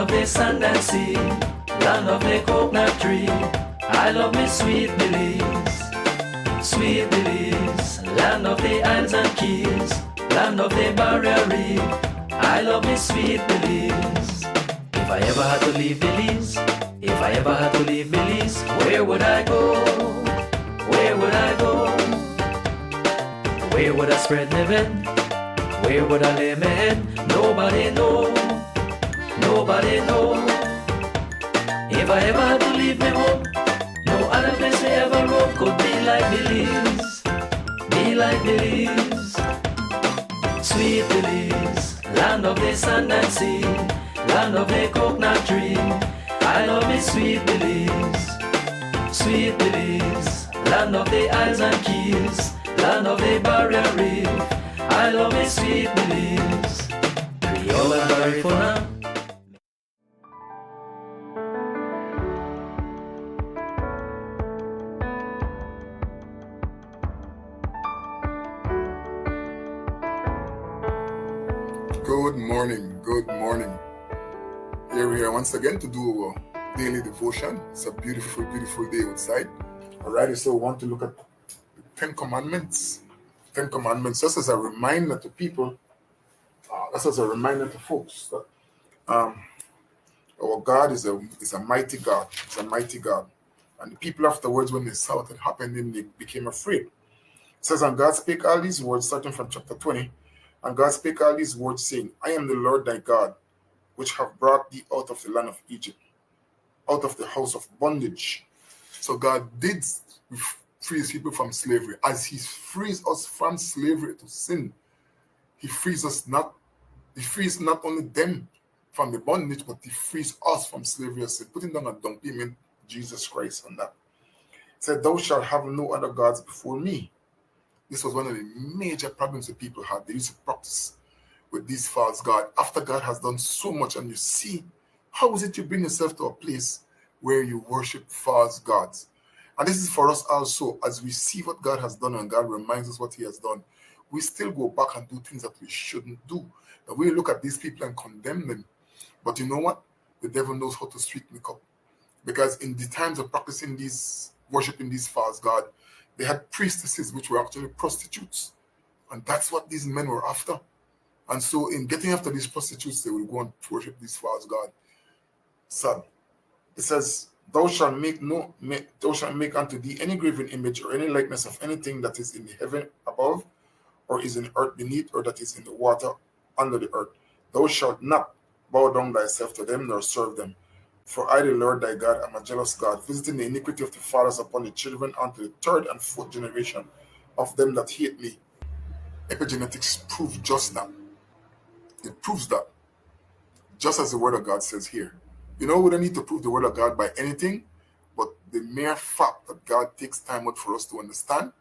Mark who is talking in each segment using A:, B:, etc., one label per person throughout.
A: of the sand and sea, land of the coconut tree. I love me sweet Belize, sweet Belize, land of the isles and keys, land of the barrier reef. I love me sweet Belize. If I ever had to leave Belize, if I ever had to leave Belize, where would I go? Where would I go? Where would I spread my bed? Where would I lay my head? Nobody know, nobody know. If I ever had to leave my home, no other place we ever roam could be like Belize, be like Belize. Sweet Belize, land of the sand and sea, land of the coconut tree. I love me sweet Belize, sweet Belize, land of the isles and keys, land of the barrier reef. I love me sweet Belize, Creole and Garifuna.
B: Good morning, good morning. Here we are once again to do our daily devotion. It's a beautiful, beautiful day outside. Alrighty, so we want to look at the 10 Commandments. 10 Commandments, just as a reminder to people, just as a reminder to folks that our God is a mighty God. It's a mighty God. And the people afterwards, when they saw what had happened, then they became afraid. It says, and God spake all these words, starting from chapter 20. And God spake all these words, saying, I am the Lord thy God, which have brought thee out of the land of Egypt, out of the house of bondage. So God did free his people from slavery. As he frees us from slavery to sin, he frees not only them from the bondage, but he frees us from slavery of sin, putting down a down payment, Jesus Christ, on that. It said, thou shalt have no other gods before me. This was one of the major problems that people had. They used to practice with these false gods. After God has done so much, and you see, how is it you bring yourself to a place where you worship false gods? And this is for us also, as we see what God has done and God reminds us what he has done, we still go back and do things that we shouldn't do. That we look at these people and condemn them. But you know what? The devil knows how to sweeten the cup. Because in the times of practicing worshiping these false gods, they had priestesses which were actually prostitutes. And that's what these men were after. And so in getting after these prostitutes, they will go and worship these false gods. Son, it says, thou shalt make unto thee any graven image or any likeness of anything that is in the heaven above, or is in the earth beneath, or that is in the water under the earth. Thou shalt not bow down thyself to them, nor serve them. For I, the Lord thy God, am a jealous God, visiting the iniquity of the fathers upon the children unto the third and fourth generation of them that hate me. Epigenetics proves just that. It proves that. Just as the word of God says here. You know, we don't need to prove the word of God by anything, but the mere fact that God takes time out for us to understand,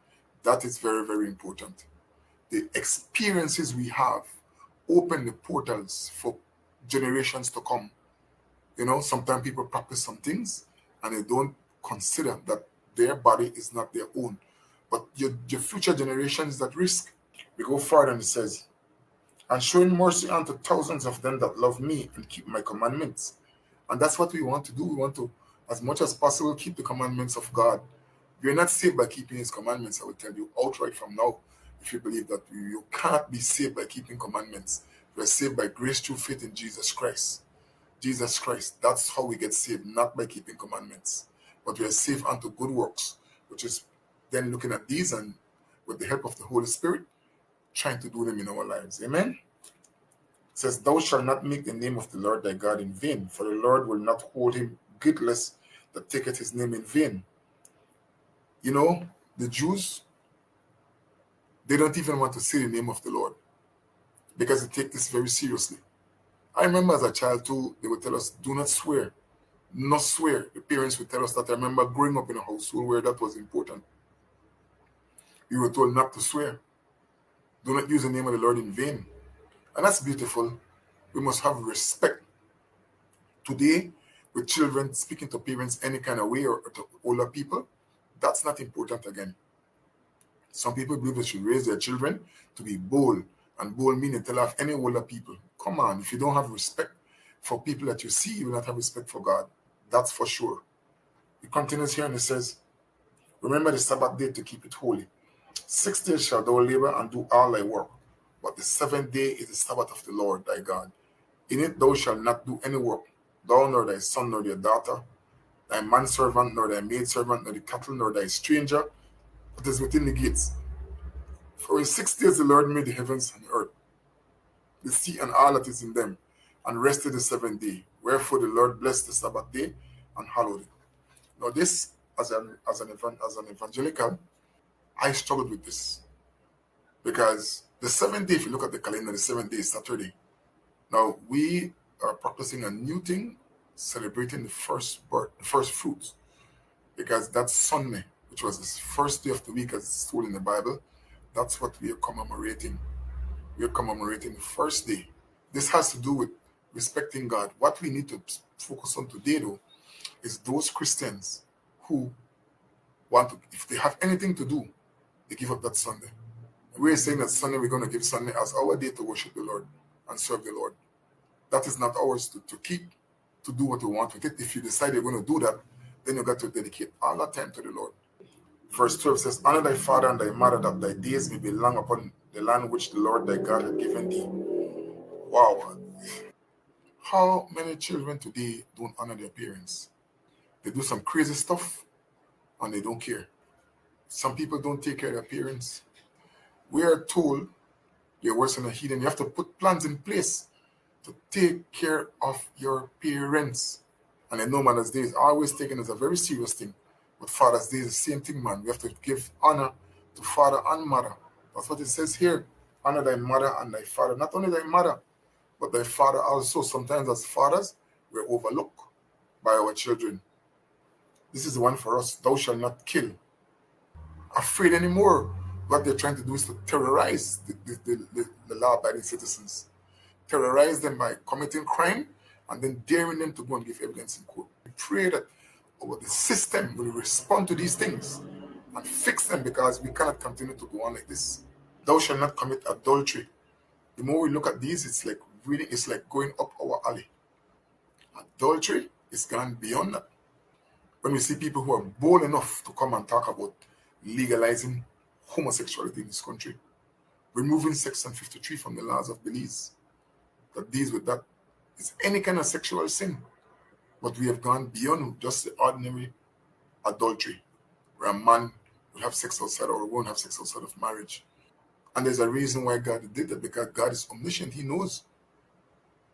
B: that is very, very important. The experiences we have open the portals for generations to come. You know, sometimes people practice some things and they don't consider that their body is not their own. But your future generation is at risk. We go further and it says, and showing mercy unto thousands of them that love me and keep my commandments. And that's what we want to do. We want to, as much as possible, keep the commandments of God. You're not saved by keeping his commandments, I will tell you outright from now. If you believe that you can't be saved by keeping commandments, you're saved by grace through faith in Jesus Christ. Jesus Christ, that's how we get saved, not by keeping commandments. But we are saved unto good works, which is then looking at these and with the help of the Holy Spirit, trying to do them in our lives. Amen? It says, thou shalt not make the name of the Lord thy God in vain, for the Lord will not hold him guiltless that taketh his name in vain. You know, the Jews, they don't even want to say the name of the Lord because they take this very seriously. I remember as a child too, they would tell us, do not swear. Not swear. The parents would tell us that. I remember growing up in a household where that was important. We were told not to swear. Do not use the name of the Lord in vain. And that's beautiful. We must have respect. Today, with children speaking to parents any kind of way or to older people, that's not important again. Some people believe they should raise their children to be bold. And bold meaning tell off any older people. Come on, if you don't have respect for people that you see, you will not have respect for God. That's for sure. It continues here and it says, remember the Sabbath day to keep it holy. 6 days shall thou labor and do all thy work, but the 7th day is the Sabbath of the Lord thy God. In it thou shalt not do any work, thou nor thy son nor thy daughter, thy manservant nor thy maidservant, nor the cattle nor thy stranger that is within the gates. For in 6 days the Lord made the heavens and the earth, the sea and all that is in them, and rested the 7th day. Wherefore the Lord blessed the Sabbath day and hallowed it. Now this, as an evangelical, I struggled with this. Because the 7th day, if you look at the calendar, the 7th day is Saturday. Now we are practicing a new thing, celebrating the first fruits. Because that's Sunday, which was the first day of the week as it's told in the Bible. That's what we are commemorating. We are commemorating the first day. This has to do with respecting God. What we need to focus on today, though, is those Christians who want to, if they have anything to do, they give up that Sunday. We're saying that Sunday, we're going to give Sunday as our day to worship the Lord and serve the Lord. That is not ours to keep, to do what we want with it. If you decide you're going to do that, then you got to dedicate all that time to the Lord. Verse 12 says, honor thy father and thy mother, that thy days may be long upon the land which the Lord thy God hath given thee. Wow. How many children today don't honor their parents? They do some crazy stuff and they don't care. Some people don't take care of their parents. We are told you're worse than a heathen. You have to put plans in place to take care of your parents. And I know Mother's Day is always taken as a very serious thing. But Father's Day is the same thing, man. We have to give honor to father and mother. That's what it says here. Honor thy mother and thy father. Not only thy mother, but thy father also. Sometimes as fathers, we're overlooked by our children. This is the one for us. Thou shalt not kill. Afraid anymore. What they're trying to do is to terrorize the law-abiding citizens. Terrorize them by committing crime and then daring them to go and give evidence in court. We pray that the system will respond to these things and fix them, because we cannot continue to go on like this. Thou shalt not commit adultery. The more we look at these, it's like going up our alley. Adultery is gone beyond that. When we see people who are bold enough to come and talk about legalizing homosexuality in this country, removing Section 53 from the laws of Belize that deals with that, it's any kind of sexual sin. But we have gone beyond just the ordinary adultery, where a man will have sex outside or a woman have sex outside of marriage. And there's a reason why God did that, because God is omniscient. He knows.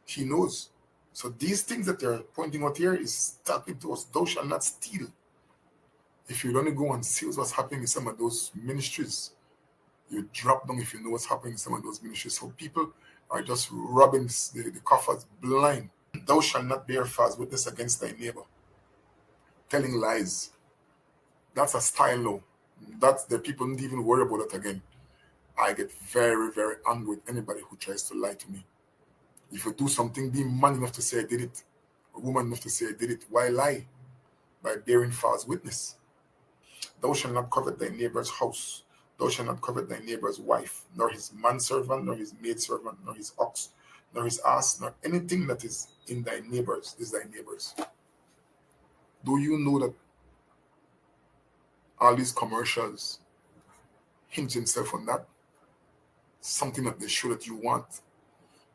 B: He knows. So these things that they're pointing out here is talking to us. Thou shalt not steal. If you only go and see what's happening in some of those ministries, you drop down if you know what's happening in some of those ministries. So people are just robbing the coffers blind. Thou shalt not bear false witness against thy neighbor. Telling lies. That's a style law. That's the people don't even worry about it again. I get very, very angry with anybody who tries to lie to me. If you do something, be man enough to say I did it. A woman enough to say I did it. Why lie? By bearing false witness. Thou shalt not covet thy neighbor's house. Thou shalt not covet thy neighbor's wife, nor his manservant, nor his maidservant, nor his ox, nor his ass, nor anything that is in thy neighbor's is thy neighbor's. Do you know that all these commercials hinge themselves on that? Something that they show that you want.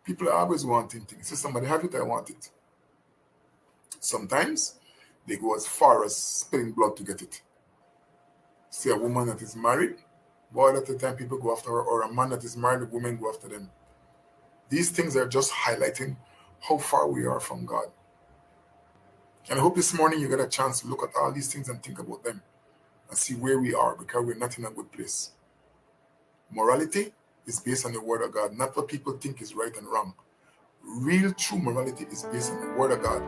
B: People are always wanting things. Say somebody have it, I want it. Sometimes they go as far as spilling blood to get it. See a woman that is married, boy, at the time people go after her, or a man that is married, women go after them. These things are just highlighting how far we are from God. And I hope this morning you get a chance to look at all these things and think about them and see where we are, because we're not in a good place. Morality is based on the Word of God, not what people think is right and wrong. Real true morality is based on the Word of God.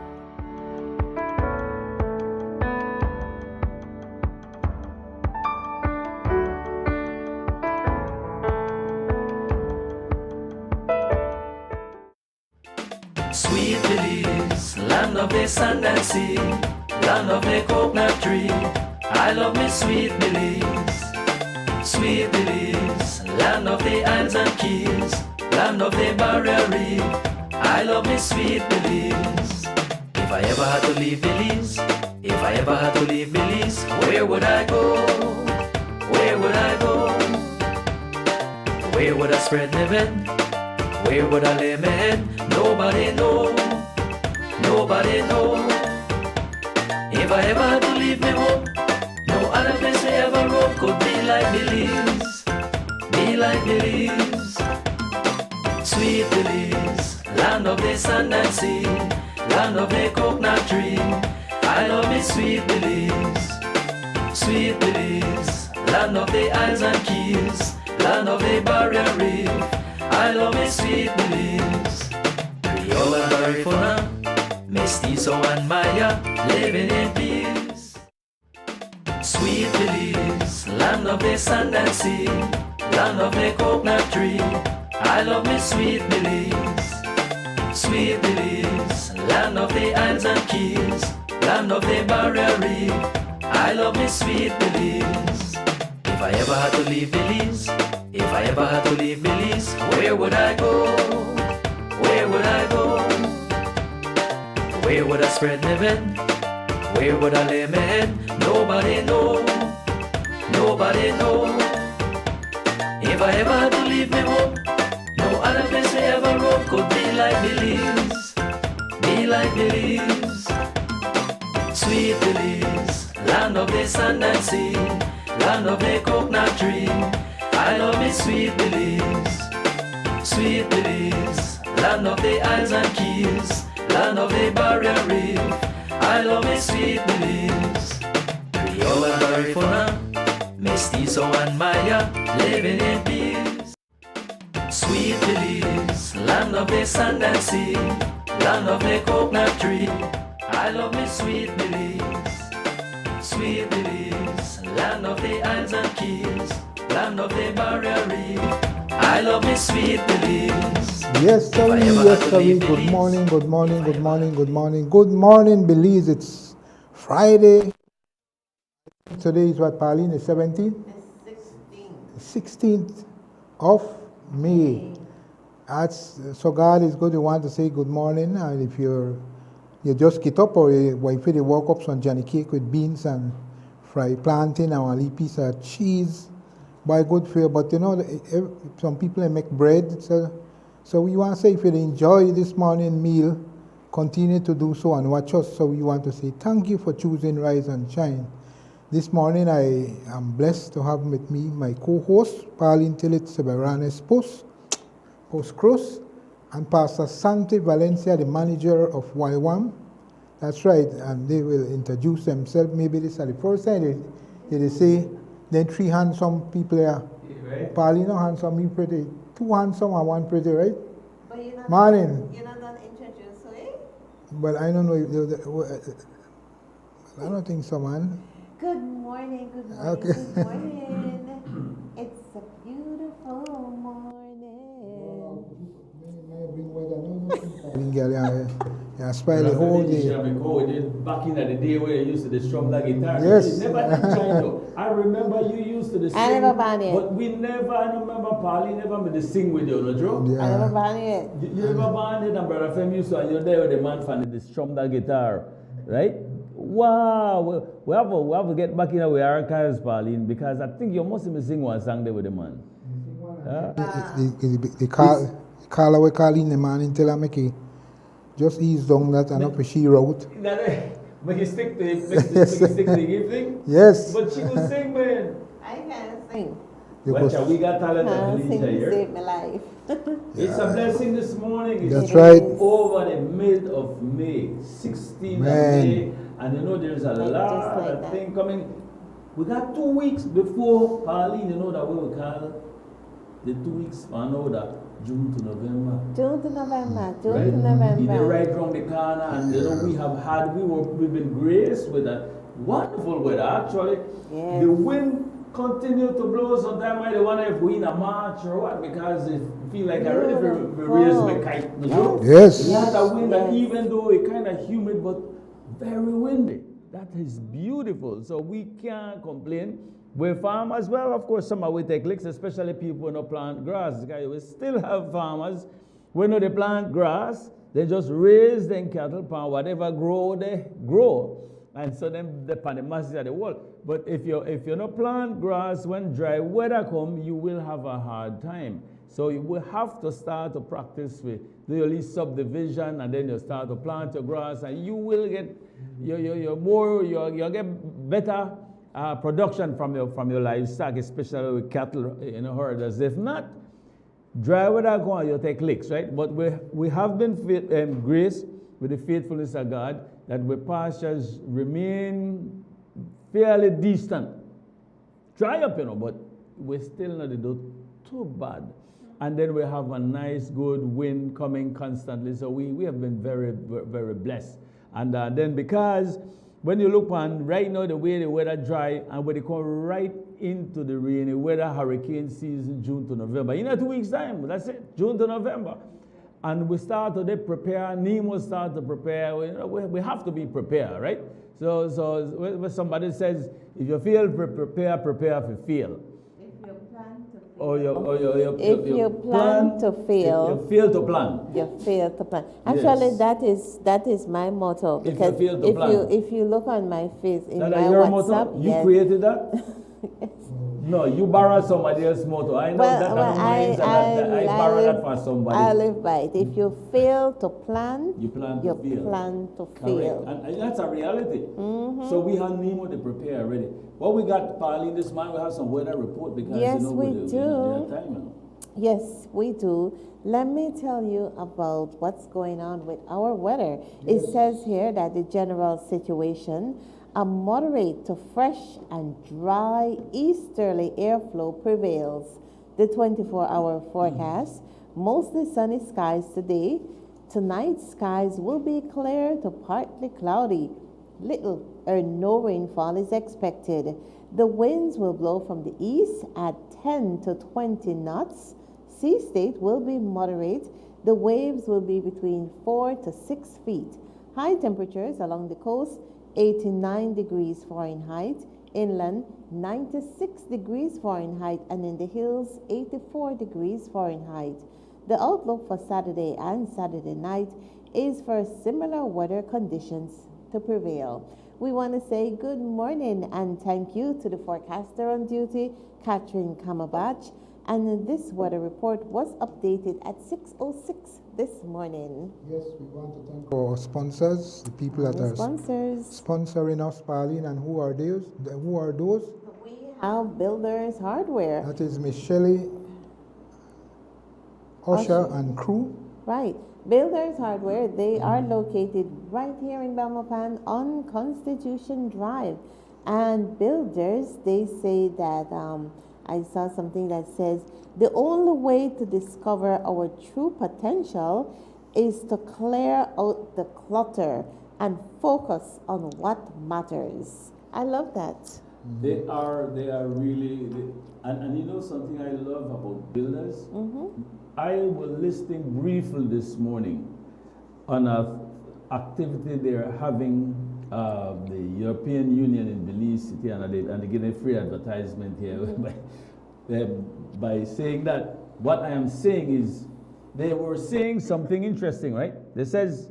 A: Sweet Belize, land of the sand and sea, land of the coconut tree. I love me sweet Belize. Sweet Belize, land of the isles and keys, land of the barrier reef. I love me sweet Belize. If I ever had to leave Belize, if I ever had to leave Belize, where would I go? Where would I go? Where would I spread my bed? Where would I lay my head? Nobody know. Nobody know. If I ever had to leave me home, no other place I ever roam could be like Belize. Be like Belize. Sweet Belize, land of the sand and sea, land of the coconut tree. I love me sweet Belize. Sweet Belize, land of the isles and keys, land of the barrier reef. I love me sweet Belize. Creole and Garifuna, Mestizo and Maya, living in peace. Sweet Belize, land of the sand and sea, land of the coconut tree. I love me sweet Belize. Sweet Belize, land of the isles and keys, land of the barrier reef. I love me sweet Belize. If I ever had to leave Belize, if I ever had to leave Belize, where would I go? Where would I go? Where would I spread my bed? Where would I lay my head? Nobody know. Nobody know. If I ever had to leave me home, no other place I ever roam could be like Belize. Be like Belize. Sweet Belize, land of the sand and sea, land of the coconut tree. I love me sweet Belize. Sweet Belize, land of the isles and keys, land of the barrier reef. I love me sweet Belize. Creole and Garifuna, Mestizo and Maya, living in peace. Sweet Belize, land of the sand and sea, land of the coconut tree. I love me sweet Belize. Sweet Belize, land of the isles and keys, land of the barrier reef. I love me sweet Belize.
C: Yes, sorry, yes, sorry. Good morning, good morning, good morning, good morning. Good morning, Belize. It's Friday. Today is what, Pauline? The 17th? The 16th of May. So God is good. You want to say good morning. And if you just get up or if you woke up some Johnny cake with beans and fried plantain and a little piece of cheese, by good for you. But you know, some people make bread. So we want to say if you enjoy this morning meal, continue to do so and watch us. So we want to say thank you for choosing Rise and Shine. This morning I am blessed to have with me my co-host, Pauline Tillit Seberanes Post Cruz, and Pastor Santi Valencia, the manager of YWAM. That's right, and they will introduce themselves. Maybe this is the first time they say, then three handsome people here. Right. Pauline, handsome, me pretty. Two handsome and one pretty, right?
D: But you're not
C: Morning.
D: You're not going to introduce me?
C: But I don't know. I don't think so, man.
D: Good morning, good morning,
C: Okay.
D: good morning. It's a beautiful morning.
C: Yeah, spell the whole day.
E: Back in the day where you used to strum that guitar.
C: Yes.
E: You never did China. I remember you used to sing.
D: I never banned it.
E: But we never, I remember Pauline never made the sing with you, no, Joe?
C: Yeah.
D: I never banned it.
E: You never banned it, and Brother Fem used to, and you're there with the man fan the strum that guitar, right? Wow, we have to get back in our archives, Pauline, because I think you must have sing one song there with the man.
C: They call away calling the man until I make it. Just ease down that and up she wrote.
E: Make you stick to it, make you stick to the thing?
C: Yes.
E: But she will sing, man.
D: I can't sing.
E: Well, we got talent
D: I
E: at
D: sing
E: Felicia
D: to
E: here.
D: save my life.
E: It's a blessing this morning.
C: That's
E: It's
C: right.
E: over the mid of May, 16th of May. And you know there's a lot
D: like
E: of
D: that.
E: things coming. We got 2 weeks before Pauline, you know that we will call the 2 weeks on order, June to November.
D: June to November, June
E: Right?
D: to November.
E: In the right around the corner, and you know we've been graced with a wonderful weather. Actually,
D: Yes.
E: the wind continued to blow. Sometimes I wonder if we in a March or what, because it feel like I really raise my kite. You know?
C: Yes.
E: A lot of wind, and
D: Yes.
E: even though it kind of humid, but very windy. That is beautiful. So we can't complain. We're farmers. Well, of course, some we take licks, especially people who don't plant grass. We still have farmers When they plant grass, they just raise them cattle pan whatever grow they grow. And so then depend the masses of the world. But if you not plant grass when dry weather come, you will have a hard time. So you will have to start to practice with the least subdivision, and then you start to plant your grass, and you will get you'll get better production from your livestock, especially with cattle herders. If not, dry weather go on, you take licks, right? But we have been graced with the faithfulness of God that our pastures remain fairly distant. Dry up, but we're still not do too bad. And then we have a nice, good wind coming constantly. So we have been very, very blessed. And then because when you look on right now, the way the weather dry, and when they come right into the rainy weather, hurricane season, June to November. In 2 weeks' time, that's it, June to November. And we start to prepare, Nemo start to prepare. We have to be prepared, right? So when somebody says, if you feel prepare if you feel.
D: If you plan to fail,
E: you fail to plan.
D: You fail to plan. Actually,
E: Yes.
D: that is my motto.
E: If you
D: Because
E: fail to plan.
D: if you look on my face in
E: That
D: my
E: is your
D: WhatsApp,
E: motto? You
D: yes.
E: created that? No, you borrowed somebody else's motto. I know that means I borrowed that from somebody.
D: I live by it. If you fail to plan,
E: You plan to fail.
D: plan to
E: Correct.
D: fail.
E: And that's a reality. So we have Nemo to prepare already. What we got, Pauline, this month, we have some weather report because
D: Yes, we
E: with
D: do.
E: their time.
D: Yes, we do. Let me tell you about what's going on with our weather. It says here that the general situation, a moderate to fresh and dry easterly airflow prevails. The 24-hour forecast, mostly sunny skies today. Tonight, skies will be clear to partly cloudy. Little or no rainfall is expected. The winds will blow from the east at 10 to 20 knots. Sea state will be moderate. The waves will be between 4 to 6 feet. High temperatures along the coast, 89 degrees Fahrenheit. Inland, 96 degrees Fahrenheit. And in the hills, 84 degrees Fahrenheit. The outlook for Saturday and Saturday night is for similar weather conditions to prevail. We want to say good morning and thank you to the forecaster on duty, Catherine Kamabach. And this weather report was updated at 6:06 this morning.
C: Yes, we want to thank our sponsors, the people that are sponsoring us, Pauline, and who are those?
D: We have Builders Hardware.
C: That is Miss Shelley, Usher, and crew.
D: Right. Builders Hardware, they are located right here in Belmopan on Constitution Drive. And Builders, they say that, I saw something that says, the only way to discover our true potential is to clear out the clutter and focus on what matters. I love that.
E: They are really, and you know something I love about Builders? I was listening briefly this morning on an activity they're having, the European Union in Belize City, and they give a free advertisement here by saying that what I am saying is they were saying something interesting, right? They says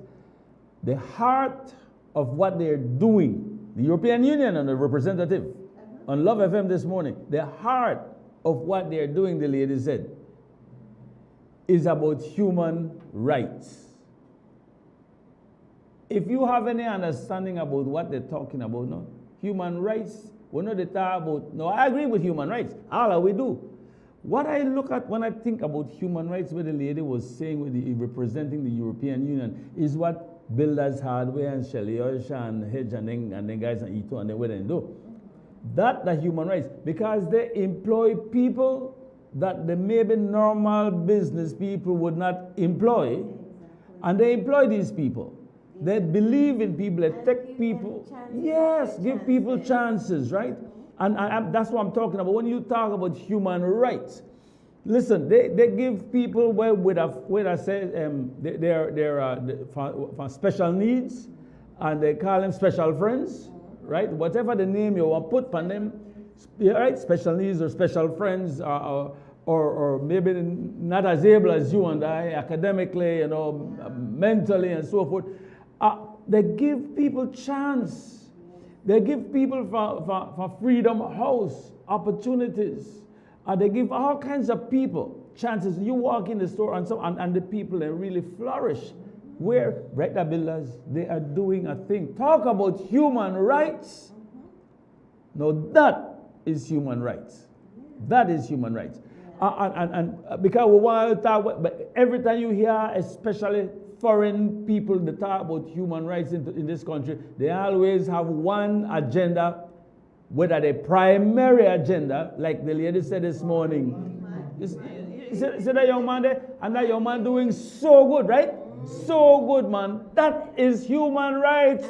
E: the heart of what they're doing, the European Union and the representative on Love FM this morning, the heart of what they're doing, the lady said, is about human rights. If you have any understanding about what they're talking about, no, human rights, we're not the talk about, no, I agree with human rights, all we do. What I look at when I think about human rights, what the lady was saying with representing the European Union, is what Builders Hardware and Shelley Usher and Hedge and then guys and Ito and then what they do. That the human rights, because they employ people that the maybe normal business people would not employ, and they employ these people. They believe in people, they take people, yes, give people chances, right? And that's what I'm talking about. When you talk about human rights, listen, they give people they're for special needs, and they call them special friends, right? Whatever the name you want to put on them, right? Special needs or special friends or or maybe not as able as you and I, academically, you know, mentally and so forth. They give people chance. They give people for Freedom House opportunities. They give all kinds of people chances. You walk in the store and the people, they really flourish. Where Brighter Builders, they are doing a thing. Talk about human rights. No, that is human rights. That is human rights. And because we want to talk about, but every time you hear, especially foreign people that talk about human rights in this country, they always have one agenda, whether the primary agenda, like the lady said this morning. You see that young man there? And that young man doing so good, right? So good, man. That is human rights.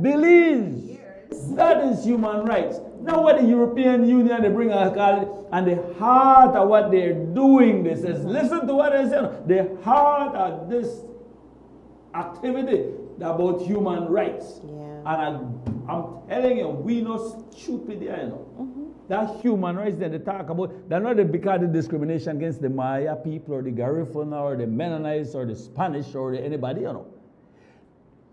E: Believe. That is human rights. Now what the European Union, they bring alcohol, and the heart of what they're doing, they says, listen to what they say. The heart of this activity about human rights. Yeah. And I'm telling you, we not stupid here, you know. Mm-hmm. That human rights that they talk about, they're not because of discrimination against the Maya people or the Garifuna or the Mennonites or the Spanish or anybody, you know.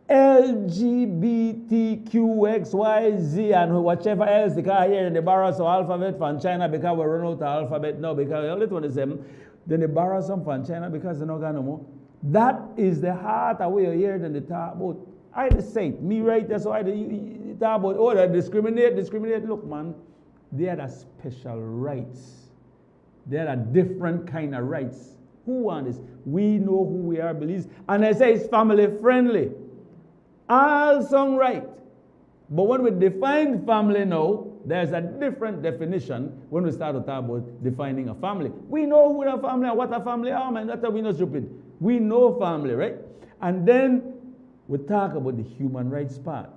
E: LGBTQXYZ and whichever else they can hear in the borrow some alphabet from China because we run out of alphabet now because only 27. Then they borrow some from China because they're not going no more. That is the heart of what you hear them they talk about. I just say it, me right there, so I you talk about, oh, they discriminate. Look, man, they are the special rights. They are a different kind of rights. Who want this? We know who we are, believes. And I say it's family friendly. All sound right. But when we define family now, there's a different definition when we start to talk about defining a family. We know who a family and what a family are, man. That's why we're not stupid. We know family, right? And then we talk about the human rights part.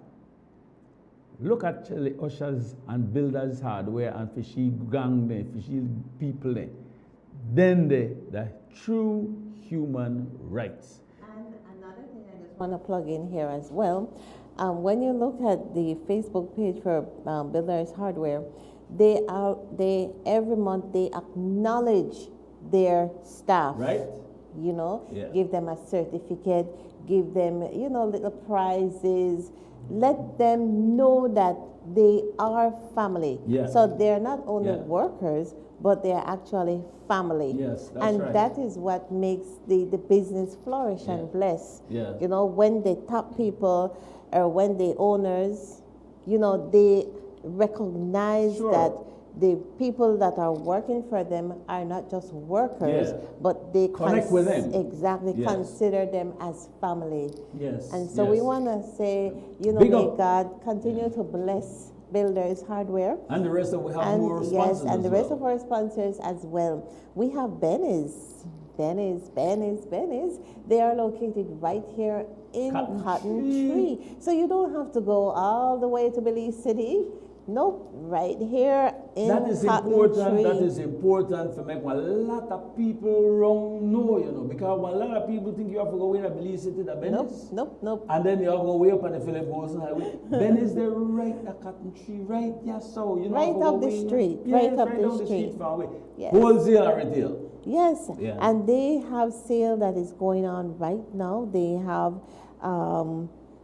E: Look at the ushers and builders hardware and fishy gang, fishy people there. Then the true human rights.
D: And another thing I just want to plug in here as well. When you look at the Facebook page for Builders Hardware, they every month they acknowledge their staff.
E: Right.
D: You know, give them a certificate, give them, you know, little prizes. Let them know that they are family. Yeah. So they're not only workers, but they're actually family.
E: Yes, that's
D: and
E: right.
D: that is what makes the business flourish and bless.
E: Yeah.
D: You know, when the top people or when the owners, you know, they recognize that the people that are working for them are not just workers, but they
E: connect with them.
D: Exactly, consider them as family.
E: Yes.
D: And so we want to say, you know, may God continue to bless Builders Hardware.
E: And the rest of we have more sponsors.
D: Yes, and the rest of our sponsors as well. We have Benny's. They are located right here in Cotton Tree. So you don't have to go all the way to Belize City. Nope, right here in Cotton Tree.
E: That is important for make a lot of people wrong know, you know, because a lot of people think you have to go in a Belize City to Benny's.
D: Nope.
E: And then you have to go way up on the Philip Wilson Highway. Benny's there right at Cotton Tree, right there, so you know.
D: Right up the street. Right up the street.
E: Far away.
D: Yes.
E: Wholesale and retail.
D: Yes, and they have sale that is going on right now. They have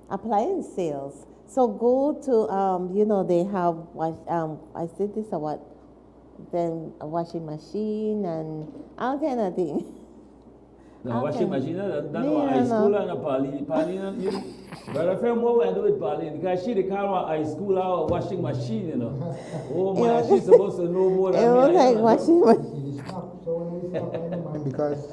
D: appliance sales. So go to, you know, they have, I said this or what? Then a washing machine and all kind of things.
E: The washing machine, that's not high school and a Pauline. But I feel more I do with Pauline because she the call her high school or washing machine, you know. Oh my, she's supposed to know more than me.
D: It was like washing machine.
C: Because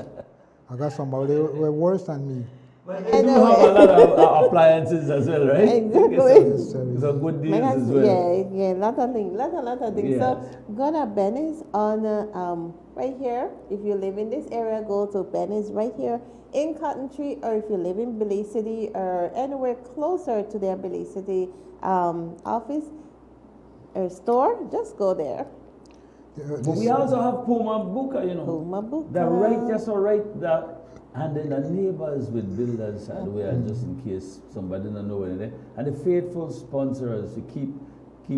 C: I got somebody were worse than me.
E: But they do have a lot of appliances as well, right?
D: Exactly.
E: Some good deals as well.
D: Yeah, lot of things.
E: Yeah.
D: So go to Benny's on right here. If you live in this area, go to Benny's right here in Cotton Tree, or if you live in Belize City or anywhere closer to their Belize City office or store, just go there.
E: But we also have Puma Buka, you know.
D: Puma Buka.
E: The right, just so right, and then the neighbors with builders hardware, just in case somebody don't know anything. And the faithful sponsors to keep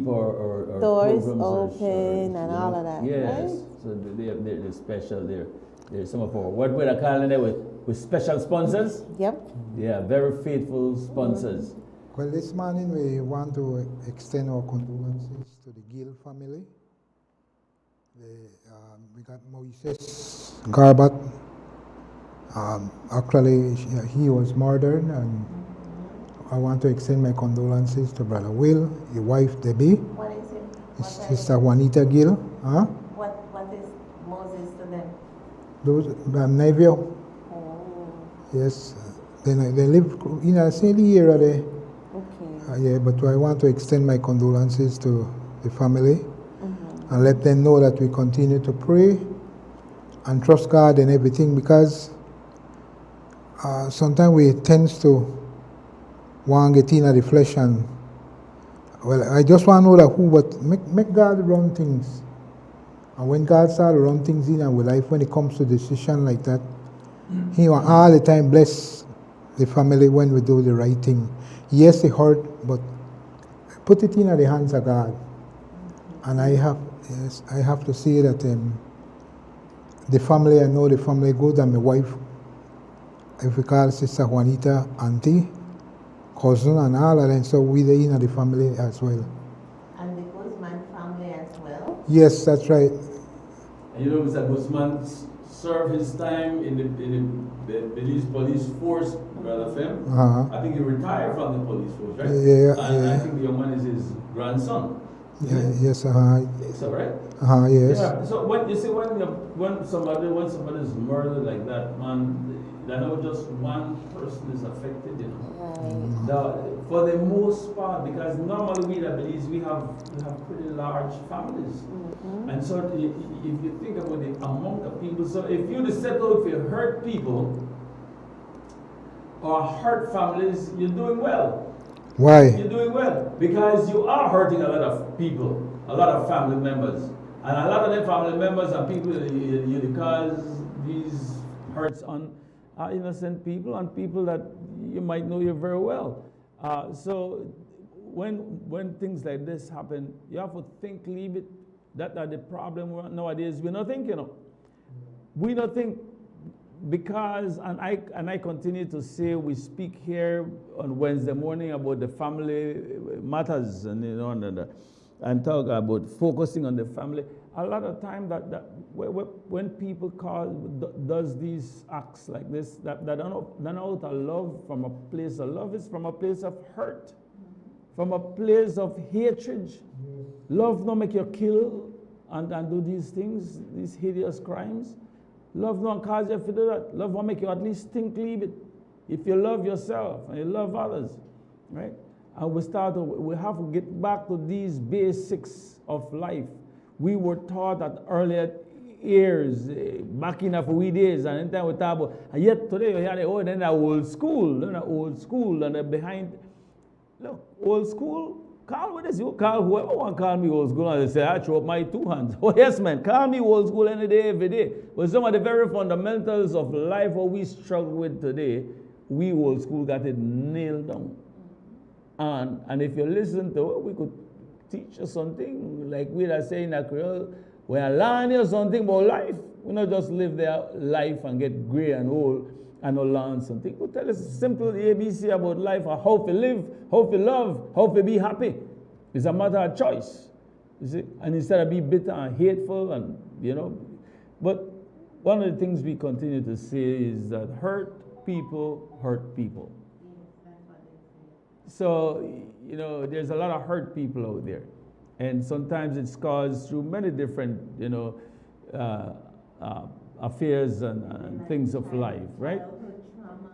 E: our
D: doors
E: programs
D: open and all of that.
E: Yes.
D: Right?
E: So they're special. They're some of our, what we're calling it with special sponsors.
D: Yep.
E: Yeah, very faithful sponsors.
C: Well, this morning we want to extend our condolences to the Gill family. We got Moises Garbat. Actually, he was murdered, and I want to extend my condolences to Brother Will, his wife Debbie,
D: What is it?
C: his sister Juanita Gill.
D: What is Moses to them?
C: Those Neville.
D: Oh,
C: Yes, they live in a same area there.
D: okay.
C: Yeah, but I want to extend my condolences to the family and let them know that we continue to pray and trust God and everything, because sometimes we tend to want to get in the flesh and, well, I just want to know that who, but make God run things. And when God starts to run things in our life, when it comes to decision like that, He will all the time bless the family when we do the right thing. Yes, it hurt, but put it in the hands of God. And I have to say that the family, I know the family good, and my wife, if we call Sister Juanita auntie, cousin, and all of them, so we're in the family as well.
D: And the Guzman family as well?
C: Yes, that's right.
E: And you know, Mr. Guzman served his time in the Belize police force, Brother Fem. I think he retired from the police force, right?
C: Yeah,
E: and
C: yeah.
E: I think the young man is his grandson.
C: Yeah, yes,
E: Is that right?
C: yes.
E: Yeah. So when you see when somebody is murdered like that, man, I know just one person is affected, you know.
D: Right.
E: For the most part, because normally we that Belize, we have pretty large families. And so if you think about the amount of people, so if you set out to hurt people or hurt families, you're doing well.
C: Why?
E: You're doing well because you are hurting a lot of people, a lot of family members. And a lot of them family members and people, you cause these hurts on innocent people and people that you might know you very well. So when things like this happen, you have to think, leave it. That the problem nowadays. We're not thinking of. We don't think because, and I continue to say, we speak here on Wednesday morning about the family matters, and you know, and talk about focusing on the family. A lot of time that when people does these acts like this, that not out of love, from a place of love, it's from a place of hurt, from a place of hatred. Love don't make you kill and do these things, these hideous crimes. Love don't cause you to do that. Love will make you at least think, leave it. If you love yourself and you love others, right? And we have to get back to these basics of life. We were taught at earlier years, back in our days, and anytime we talk about, and yet today you hear the old school, and behind, look, old school. Call with this. You call whoever want to call me old school, and they say, I throw up my two hands. Oh, yes, man. Call me old school any day, every day. But some of the very fundamentals of life, what we struggle with today, we old school got it nailed down. And if you listen to it, we could teach you something, like we are saying in Creole, we are learning you something about life. We not just live their life and get gray and old and not learn something. We tell us simple ABC about life, or how to live, how to love, how to be happy. It's a matter of choice, you see. And instead of be bitter and hateful, and you know, but one of the things we continue to say is that hurt people hurt people. So, you know, there's a lot of hurt people out there. And sometimes it's caused through many different, you know, affairs and things of life, right?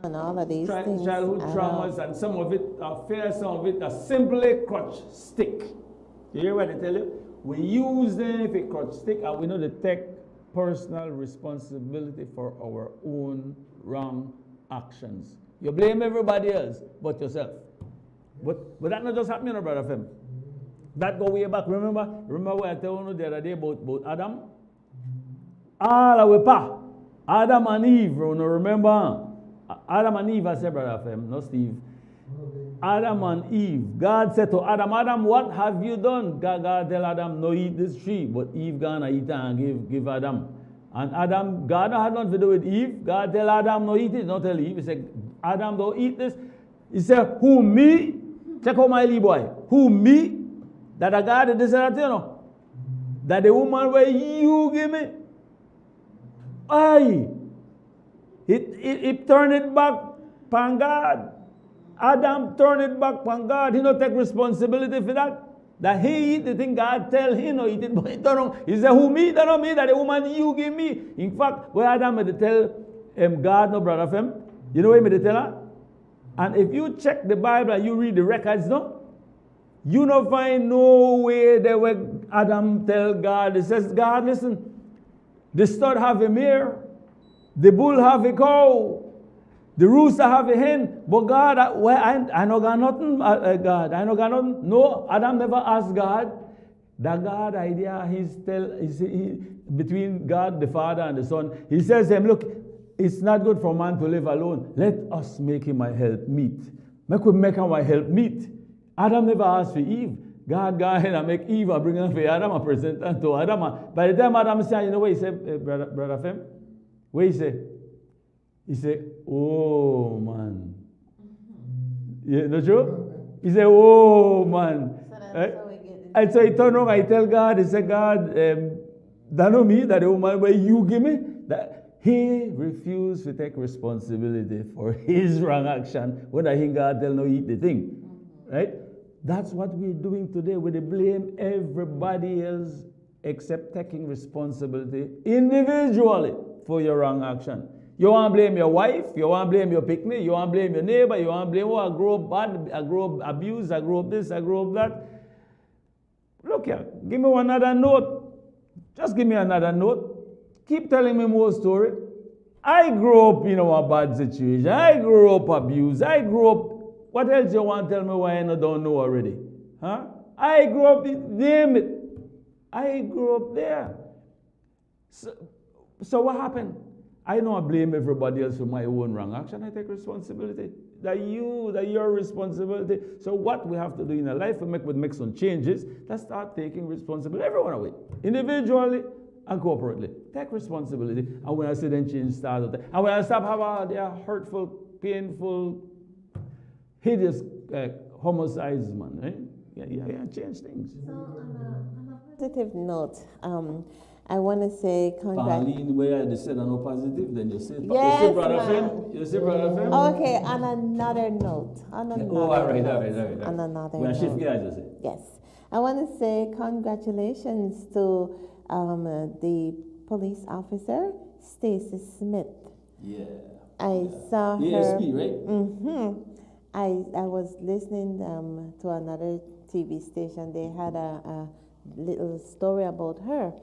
D: And all of these things.
E: Childhood traumas, and some of it are fair, some of it are simply crutch stick. You hear what I tell you? We use them if a crutch stick, and we know to take personal responsibility for our own wrong actions. You blame everybody else but yourself. But that not just happening, brother Fem. That go way back. Remember what I told you the other day about Adam? All our pa. Adam and Eve, you know, remember? Adam and Eve, I said, brother Fem, not Steve. Adam and Eve. God said to Adam, Adam, what have you done? God tell Adam, no eat this tree. But Eve gonna eat it and give Adam. And Adam, God had nothing to do with Eve. God tell Adam, no eat it. Not tell Eve. He said, Adam, don't eat this. He said, who me? Check out my little boy. Who me? That a God did this and that, you know. That the woman where you give me. Aye. It turned it back upon God. Adam turned it back upon God. He don't take responsibility for that. That he eat the thing God tell him no eat it, but he don't know. He said, who me? That not me, that the woman you give me. In fact, where Adam had to tell God, no brother of him, you know what he made to tell her? And if you check the Bible and you read the records, no, you don't find no way that where Adam tell God, he says, God, listen, the stud have a mare, the bull have a cow, the rooster have a hen, but God, I no got nothing, God, I no got nothing. No, Adam never asked God. That God idea, between God the Father and the Son, he says to him, look, it's not good for man to live alone. Let us make him a help meet. Make him a help meet. Adam never asked for Eve. God go ahead and make Eve and bring her for Adam and present her to Adam. By the time Adam said, you know what he said, brother Fem? What he said? He said, oh man. Yeah, not true? He said, oh man.
D: So that's how we get it.
E: And so he turned around, I tell God, he said, God, that know me, that the woman where you give me, that he refused to take responsibility for his wrong action, whether he God tell no eat the thing. Right? That's what we're doing today. We blame everybody else except taking responsibility individually for your wrong action. You want to blame your wife, you want to blame your picnic, you want to blame your neighbor, you want to blame, oh, I grew up bad, I grew up abused, I grew up this, I grew up that. Look here, give me another note. Just give me another note. Keep telling me more story. I grew up in a bad situation. I grew up abused. I grew up. What else you want to tell me why I don't know already? Huh? I grew up, name it. I grew up there. So what happened? I don't blame everybody else for my own wrong action. I take responsibility. That your responsibility. So what we have to do in our life, we make some changes. Let's start taking responsibility. Everyone away. Individually and corporately. Take responsibility. And when I say then change starts. And when I stop having their hurtful, painful, hideous homicides, man. Right? Yeah, change things.
D: So on a positive note, I want to say
E: Pauline, where they said no positive, then you say,
D: yes,
E: you say brother Fem? You say brother Fem?
D: Okay, on another note.
E: All right.
D: On another
E: We're
D: note.
E: shift gears, you say.
D: Yes. I want to say congratulations to the police officer, Stacy Smith.
E: Yeah.
D: I saw her.
E: ASP, right?
D: Mm-hmm. I was listening to another TV station. They had a little story about her.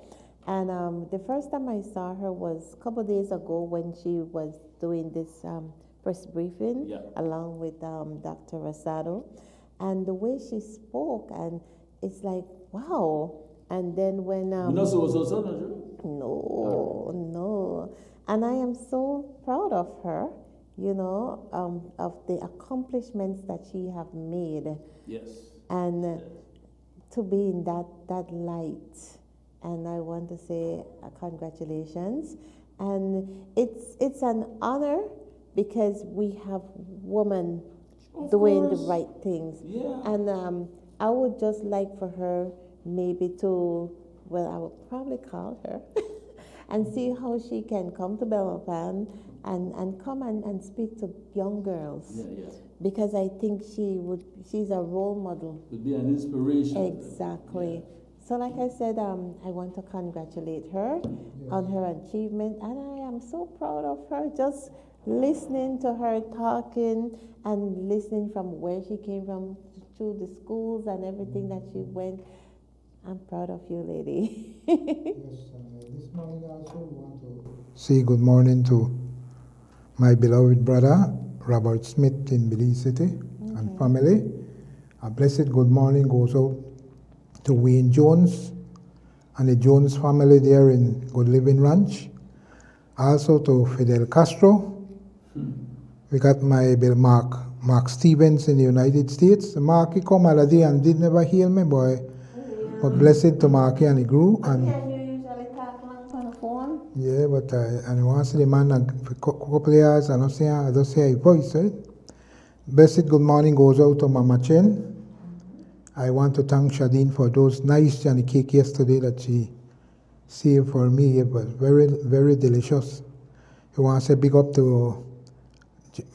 D: And the first time I saw her was a couple of days ago when she was doing this press briefing along with Dr. Rosado. And the way she spoke, and it's like, wow. And then when... No. And I am so proud of her, you know, of the accomplishments that she have made.
E: Yes.
D: And to be in that light. And I want to say congratulations. And it's an honor because we have women doing the right things.
E: Yeah.
D: And I would just like for her maybe to, well, I would probably call her and see how she can come to Belmopan and come and speak to young girls.
E: Yeah.
D: Because I think she's a role model.
E: Would be an inspiration.
D: Exactly. So like I said, I want to congratulate her on her achievement, and I am so proud of her. Just listening to her talking and listening from where she came from, through the schools and everything that she went. I'm proud of you, lady.
C: Yes, this morning I also want to say good morning to my beloved brother, Robert Smith in Belize City and family. A blessed good morning goes out to Wayne Jones and the Jones family there in Good Living Ranch. Also to Fidel Castro. We got my Bill Mark Mark Stevens in the United States. Marky come other day and did never heal me, boy. But blessed to Marky and he grew. And
D: Yeah, you usually talk long on the phone.
C: yeah, but and once the man for a couple of years, I just hear his voice, right? Blessed good morning goes out to Mama Chen. I want to thank Shadine for those nice Johnny cake yesterday that she saved for me. It was very, very delicious. I want to say big up to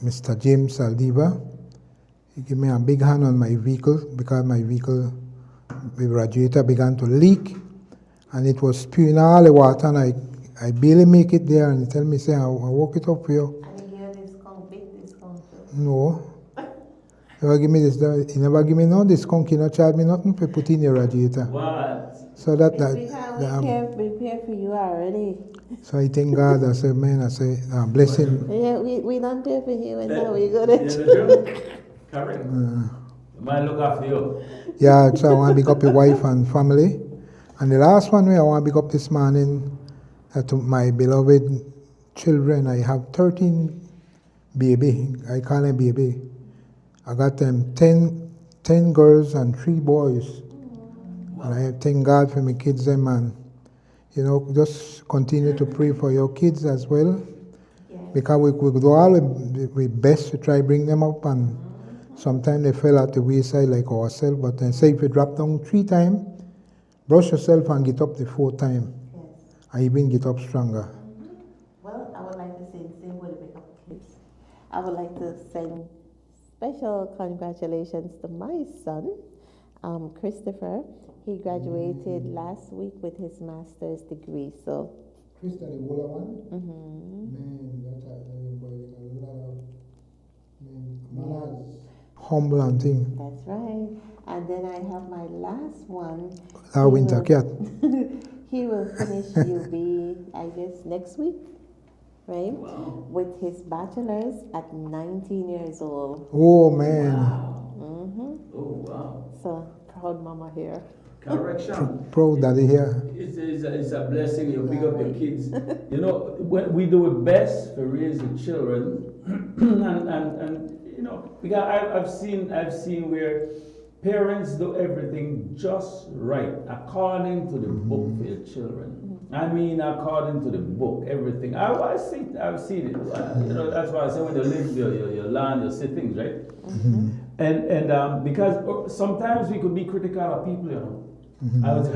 C: Mr. James Saldiva. He gave me a big hand on my vehicle because my vehicle, the radiator began to leak and it was spewing all the water and I barely make it there and he tell me, say, I'll walk it up for you.
D: And you give discount, big discount too.
C: No. He never give me this. He never give me no discount. He not charge me nothing for put in your radiator.
E: What?
C: So that
D: We pay for you already.
C: So I thank God. I say, man, I say, bless him.
D: Yeah, we don't pay for you and now we go to
E: Correct. Might look after you.
C: Yeah, so I want to big up your wife and family. And the last one I want to big up this morning to my beloved children. I have 13 baby. I call them baby. I got them 10 girls and 3 boys. Wow. And I thank God for my kids them and just continue to pray for your kids as well. Yes. Because we do all we best to try bring them up and sometimes they fell at the wayside like ourselves, but then say if you drop down 3 times, brush yourself and get up the 4th time. Yes. And even get up stronger.
D: Well, I would like to say the same way to pick up kids. I would like to send special congratulations to my son, Christopher. He graduated last week with his master's degree. So,
C: Christopher, the older one?
D: Mm-hmm.
C: Man, that's a lot of humble and thing.
D: That's right. And then I have my last one.
C: Our winter cat.
D: He will finish UB, I guess, next week. Right?
E: Wow.
D: With his bachelor's at 19 years old.
C: Oh, man.
E: Wow.
D: Mm-hmm.
E: Oh, wow.
D: So, proud mama here.
E: Correction.
C: Proud daddy here.
E: It's a blessing. You big up your kids. When we do it best for raising children, and because I've seen where parents do everything just right according to the book for your children. I mean, according to the book, everything. I've seen it. That's why I say when you live, you learn, you see things, right?
D: Mm-hmm.
E: And because sometimes we could be critical of people, I would say,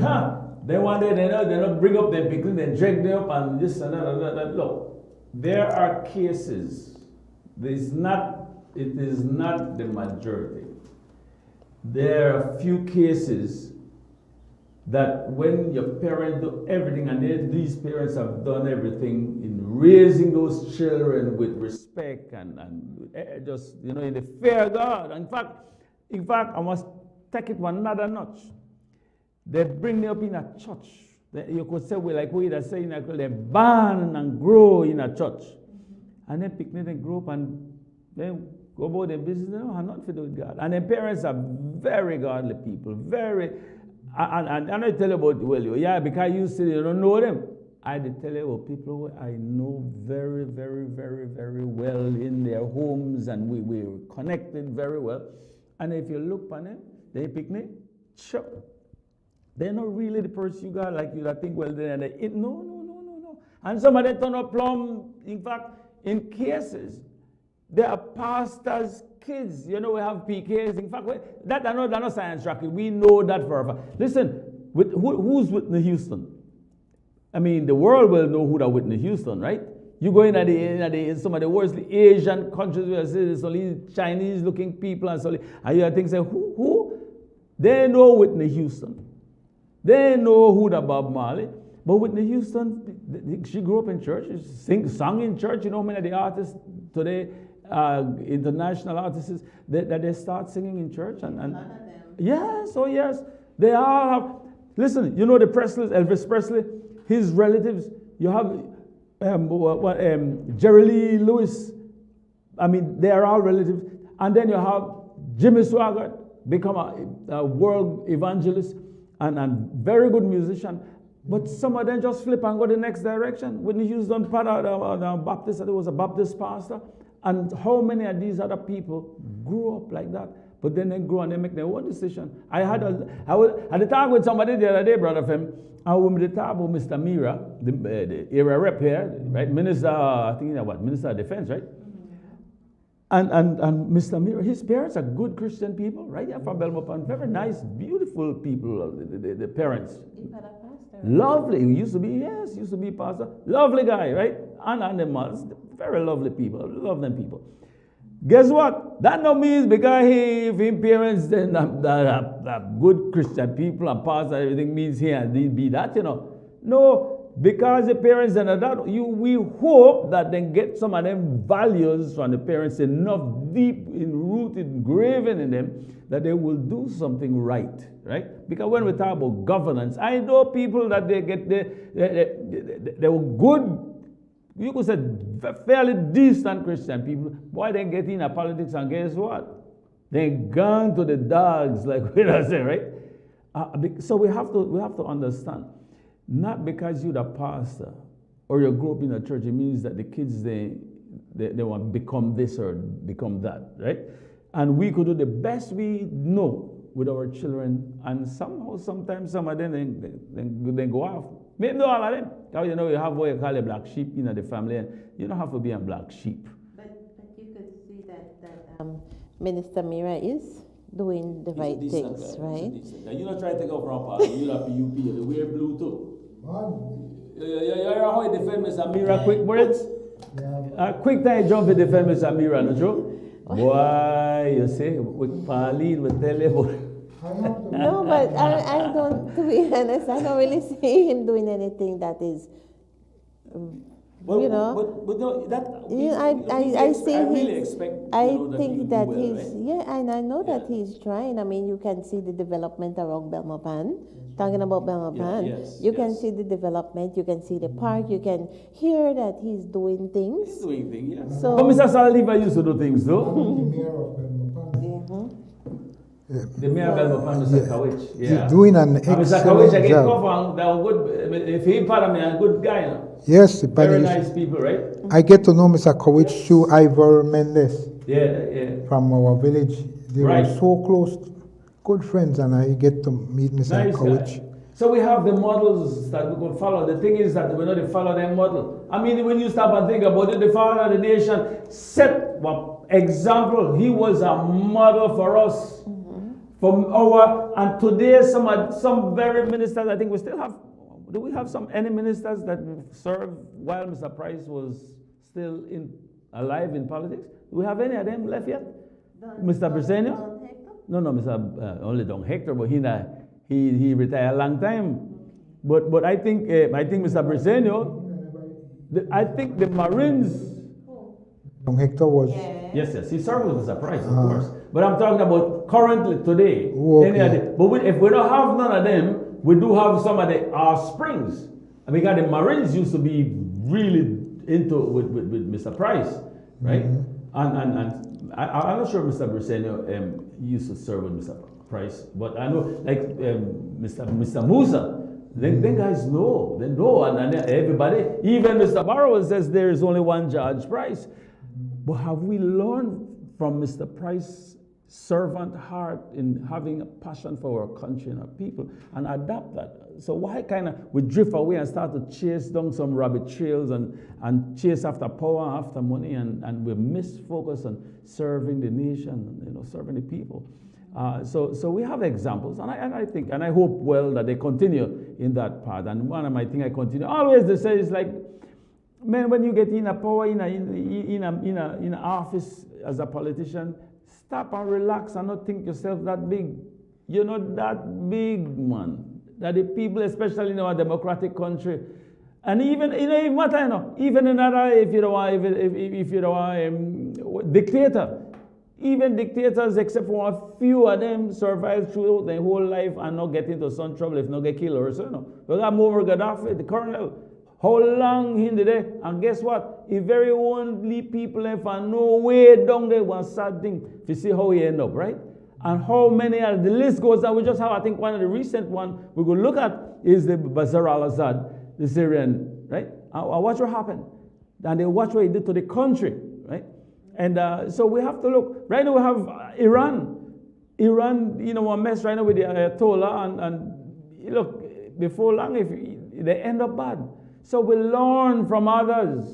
E: they want it, they don't bring up their pickling, they drag them up and this and that. Look, there are cases. It is not the majority. There are a few cases that when your parents do everything, and these parents have done everything in raising those children with respect and just, in the fear of God. In fact, I must take it one another notch. They bring them up in a church. You could say, like we that say, they born and grow in a church. And then pick them and grow up and then go about their business. They don't have nothing to do with God. And their parents are very godly people, very. And I tell you about, because you say you don't know them. I tell you about people who I know very, very, very, very well in their homes, and we're connected very well. And if you look on them, they pick me, sure. They're not really the person you got like you that think, no. And some of them turn up plumb. In fact, in cases, they are pastors' kids. We have PKs. In fact, that's not science rocket. We know that for a fact. Listen, who's Whitney Houston? I mean, the world will know who that Whitney Houston, right? You go in some of the worst Asian countries where there's only Chinese-looking people and so on. And you think, say, who? They know Whitney Houston. They know who the Bob Marley. But Whitney Houston, she grew up in church. She sang in church. Many of the artists today, international artists, that they start singing in church. And
D: none of them.
E: Yes, oh yes. They all have. Listen, the Presleys, Elvis Presley, his relatives. You have Jerry Lee Lewis. I mean, they are all relatives. And then you have Jimmy Swaggart, become a world evangelist and very good musician. But some of them just flip and go the next direction. Whitney Houston, Baptist, it was a Baptist pastor. And how many of these other people grew up like that? But then they grow and they make their own decision. I had a talk with somebody the other day, brother Fem, and we made a talk about Mr. Mira, the area rep here, right? Minister, I think what? Minister of Defense, right? And Mr. Mira, his parents are good Christian people, right? Yeah, from Belmopan, very nice, beautiful people, the parents. Lovely, used to be pastor. Lovely guy, right? And the mothers, very lovely people, love them people. Guess what? That no means because if his parents then that good Christian people and pastor, everything means he and they be that, No, because the parents and that, we hope that they get some of them values from the parents enough deep rooted, engraven in them that they will do something right? Because when we talk about governance, I know people that they were good, you could say fairly decent Christian people. Boy, they get in politics and guess what? They gone to the dogs, like we say, right? So we have to understand, not because you're the pastor or you grew up in a church, it means that the kids they want to become this or become that, right? And we could do the best we know with our children, and sometimes some of them they go off. Maybe not all of them. Because you have what you call a black sheep in the family, and you don't have to be a black sheep.
D: But you could see that Minister Mira is doing the right things, right?
E: You don't try to take off from Paul. You have UP, you wear blue too. You know how you defend Mr. Mira, quick words? Quick time jump to defend Mr. Mira, no true? Boy, you see, with Pauline will tell you.
D: No, but I don't, to be honest, I don't really see him doing anything that is,
E: But no, that
D: I see
E: I really expect.
D: I think that
E: well,
D: he's
E: right?
D: and I know that he's trying. I mean, you can see the development around Belmopan. Talking about Belmopan, you can see the development. You can see the park. You can hear that he's doing things.
E: He's doing things, yeah.
D: So,
E: but Mr. Saldiva used to do things, though. The mayor of Belmopan, Mr. Kawich. Yeah.
C: He's doing an
E: Mr.
C: excellent
E: Kawich, I get
C: job.
E: cover. That was good. If he part of me, a good guy,
C: Yes, but
E: very nice people, right?
C: I get to know Mr. Kowich through Ivor Mendes
E: Yeah.
C: from our village. They
E: Right.
C: were so close, good friends, and I get to meet Mr.
E: Nice
C: Kowich.
E: guy. So we have the models that we can follow. The thing is that we don't follow their model. I mean, when you stop and think about it, the father of the nation set what example. He was a model for us. From and today some very ministers, I think we still have. Do we have any ministers that served while Mr. Price was still alive in politics? Do we have any of them left yet? Mr. Briseño? No, Mr. Only Don Hector, but he retired a long time. But I think Mr. Briseño, I think the Marines.
C: Don Hector was.
E: Yes, he served with Mr. Price, of course. But I'm talking about currently today.
C: Okay.
E: If we don't have none of them, we do have some of the Springs. Because the Marines used to be really into with Mr. Price, right? And I'm not sure Mr. Briseño used to serve with Mr. Price, but I know like Mr. Musa. Then guys know, they know, and everybody, even Mr. Barrow says there is only one Judge Price. But have we learned from Mr. Price's servant heart in having a passion for our country and our people and adapt that? So why we drift away and start to chase down some rabbit trails and chase after power, after money, and we miss focus on serving the nation, serving the people. So we have examples, and I think, and I hope well that they continue in that path. And one of my things I continue always to say is like, man, when you get in a power in an office as a politician, stop and relax and not think yourself that big. You're not that big, man. That the people, especially in our democratic country, and even even another if you don't want dictator. Even dictators, except for a few of them, survive through their whole life and not get into some trouble if not get killed or so. We got Muammar Gaddafi, the colonel. How long he did it? And guess what? He very only people left and no way down there one sad thing to see how he end up, right? And how many are the list goes on. We just have, I think, one of the recent one we could look at is the Bashar al-Assad, the Syrian, right? And watch what happened. And they watch what he did to the country, right? And so we have to look. Right now we have Iran. Iran, a mess right now with the Ayatollah. And look, before long, if they end up bad. So we learn from others.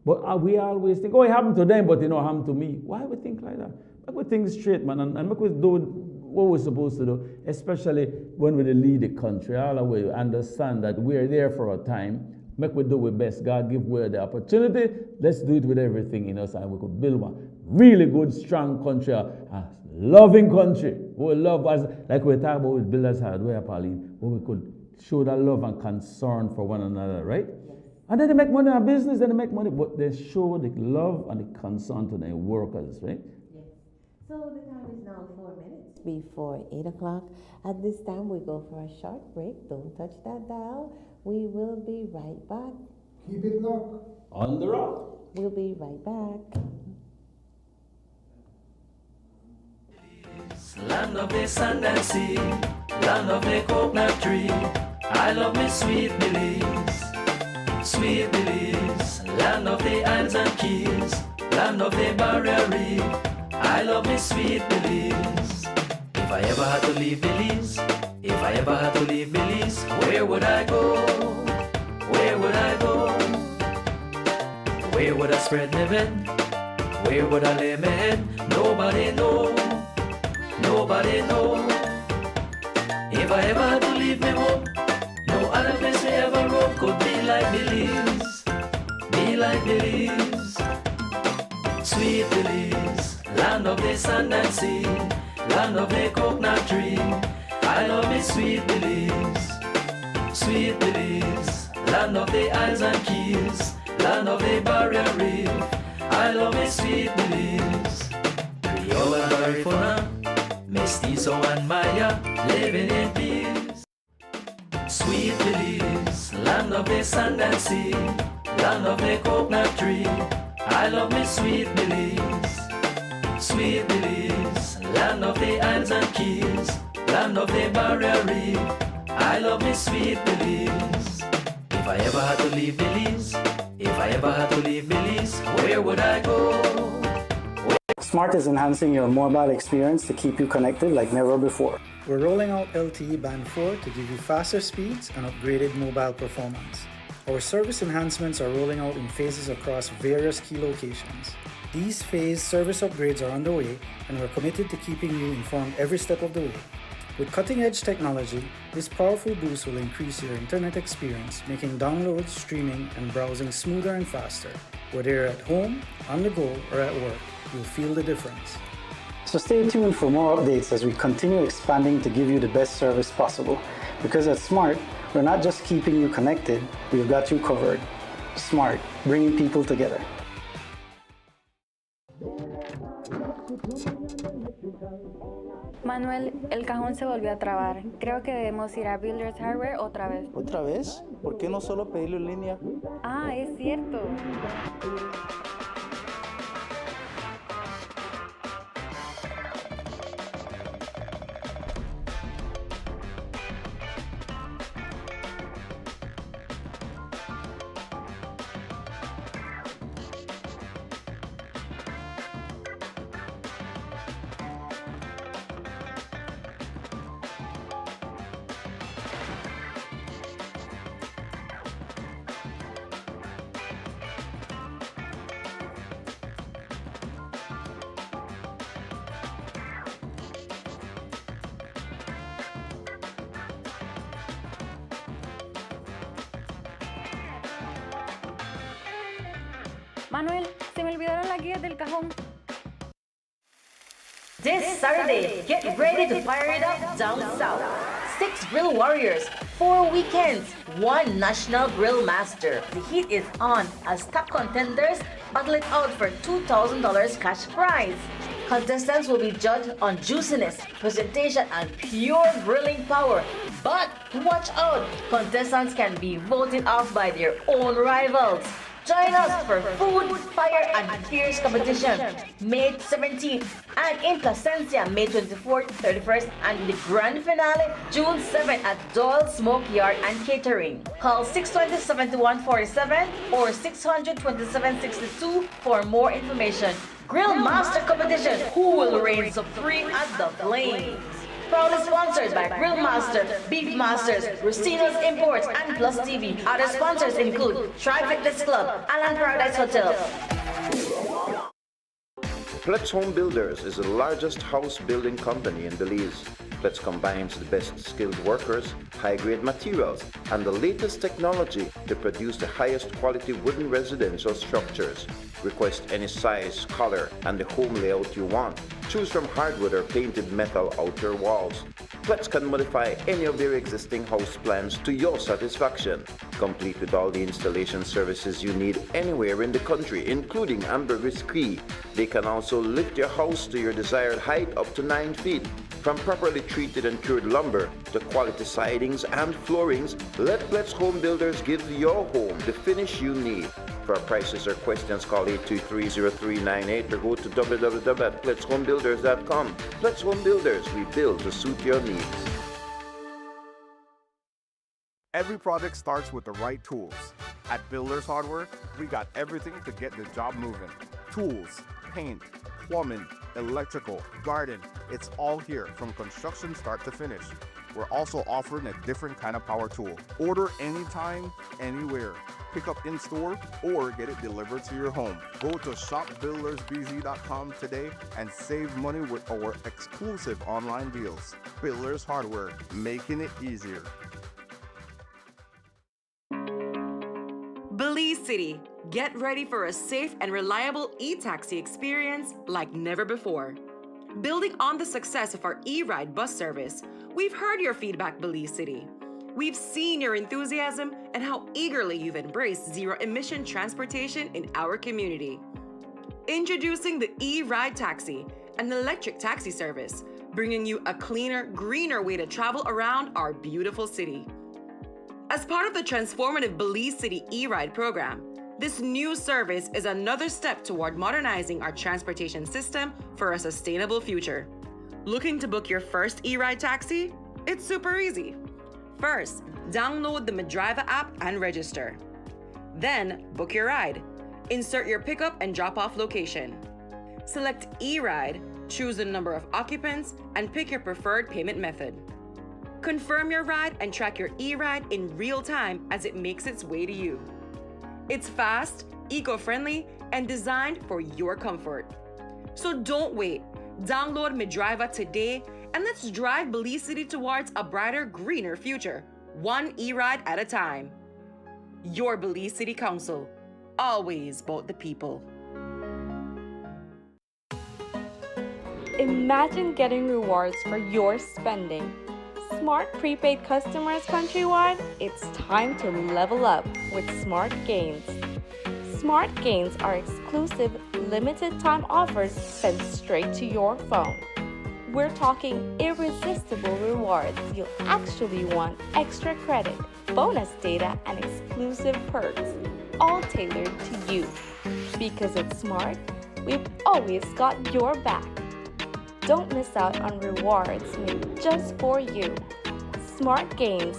E: But we always think, oh, it happened to them, but it happened to me. Why we think like that? Make we think straight, man, and make we do what we're supposed to do, especially when we lead the country. All the way understand that we're there for a time. Make we do our best. God give we the opportunity. Let's do it with everything in us, and we could build one really good, strong country, a loving country. We love us, like we talk about with Builders Hardware, Pauline, where we could show that love and concern for one another, right? And then they make money in our business, then they make money, but they show the love and the concern to their workers, right?
D: Yes. So the time is now 4 minutes before 8 o'clock. At this time, we go for a short break. Don't touch that dial. We will be right back.
C: Keep it locked.
E: On the rock.
D: We'll be right back.
A: Land of the sand and sea, land of the coconut tree. I love me sweet Belize, sweet Belize. Land of the islands and keys, land of the barrier reef. I love me sweet Belize. If I ever had to leave Belize, if I ever had to leave Belize, where would I go? Where would I go? Where would I spread my bed? Where would I lay my head? Nobody know. Nobody know. If I ever had to leave me home, no other place me ever roam could be like Belize. Be like Belize. Sweet Belize, land of the sand and sea, land of the coconut tree. I love me sweet Belize. Sweet Belize, land of the islands and keys, land of the barrier reef. I love me sweet Belize. Creole and Garifuna, Mestizo and Maya, living in peace. Sweet Belize, land of the sand and sea, land of the coconut tree. I love me sweet Belize. Sweet Belize, land of the islands and keys, land of the barrier reef. I love me sweet Belize. If I ever had to leave Belize, if I ever had to leave Belize, where would I go?
F: Smart is enhancing your mobile experience to keep you connected like never before.
G: We're rolling out LTE Band 4 to give you faster speeds and upgraded mobile performance. Our service enhancements are rolling out in phases across various key locations. These phased service upgrades are underway, and we're committed to keeping you informed every step of the way. With cutting-edge technology, this powerful boost will increase your internet experience, making downloads, streaming, and browsing smoother and faster. Whether you're at home, on the go, or at work, you'll feel the difference.
F: So stay tuned for more updates as we continue expanding to give you the best service possible. Because at Smart, we're not just keeping you connected, we've got you covered. Smart, bringing people together.
H: Manuel, el cajón se volvió a trabar. Creo que debemos ir a Builders Hardware otra vez.
I: ¿Otra vez? ¿Por qué no solo pedirlo en línea?
H: Ah, es cierto. Manuel, se me olvidaron las guías del cajón.
J: This Saturday, get ready to fire it up down south. 6 grill warriors, 4 weekends, 1 national grill master. The heat is on as top contenders battle it out for $2,000 cash prize. Contestants will be judged on juiciness, presentation, and pure grilling power. But watch out, contestants can be voted off by their own rivals. Join us for food, fire, and fierce competition May 17th and in Placencia May 24th, 31st, and the grand finale June 7th at Doyle Smoke Yard and Catering. Call 620-7147 or 600-2762 for more information. Grill Master Competition. Who will reign supreme at the flames? Proudly sponsored by Grill Master, Beef Masters, Rustino's Imports, and PlusTV. Other sponsors include Tri Fitness Club, Alan Paradise Hotel.
K: Pletz Home Builders is the largest house building company in Belize. Pletz combines the best skilled workers, high-grade materials, and the latest technology to produce the highest quality wooden residential structures. Request any size, color, and the home layout you want. Choose from hardwood or painted metal outer walls. Pletz can modify any of your existing house plans to your satisfaction. Complete with all the installation services you need anywhere in the country, including ambergris Cree. They can also lift your house to your desired height up to 9 feet. From properly treated and cured lumber to quality sidings and floorings, let Pletz Home Builders give your home the finish you need. For prices or questions, call 823-0398 or go to www.pletzhomebuilders.com. Pletz Home Builders, we build to suit your needs.
L: Every project starts with the right tools. At Builders Hardware, we got everything to get the job moving. Tools, paint, plumbing, electrical, garden, it's all here from construction start to finish. We're also offering a different kind of power tool. Order anytime, anywhere. Pick up in store or get it delivered to your home. Go to shopbuildersbz.com today and save money with our exclusive online deals. Builders Hardware, making it easier.
M: Belize City, get ready for a safe and reliable e-taxi experience like never before. Building on the success of our e-ride bus service, we've heard your feedback, Belize City. We've seen your enthusiasm and how eagerly you've embraced zero-emission transportation in our community. Introducing the e-ride taxi, an electric taxi service, bringing you a cleaner, greener way to travel around our beautiful city. As part of the transformative Belize City e-ride program, this new service is another step toward modernizing our transportation system for a sustainable future. Looking to book your first e-ride taxi? It's super easy. First, download the Medriva app and register. Then, book your ride. Insert your pickup and drop-off location. Select e-ride, choose the number of occupants, and pick your preferred payment method. Confirm your ride and track your e-ride in real time as it makes its way to you. It's fast, eco-friendly, and designed for your comfort. So don't wait. Download Medriva today and let's drive Belize City towards a brighter, greener future, one e-ride at a time. Your Belize City Council, always about the people.
N: Imagine getting rewards for your spending. Smart prepaid customers countrywide, it's time to level up with Smart Gains. Smart Gains are exclusive, limited time offers sent straight to your phone. We're talking irresistible rewards. You'll actually want extra credit, bonus data, and exclusive perks, all tailored to you. Because it's Smart, we've always got your back. Don't miss out on rewards made just for you. Smart Gains,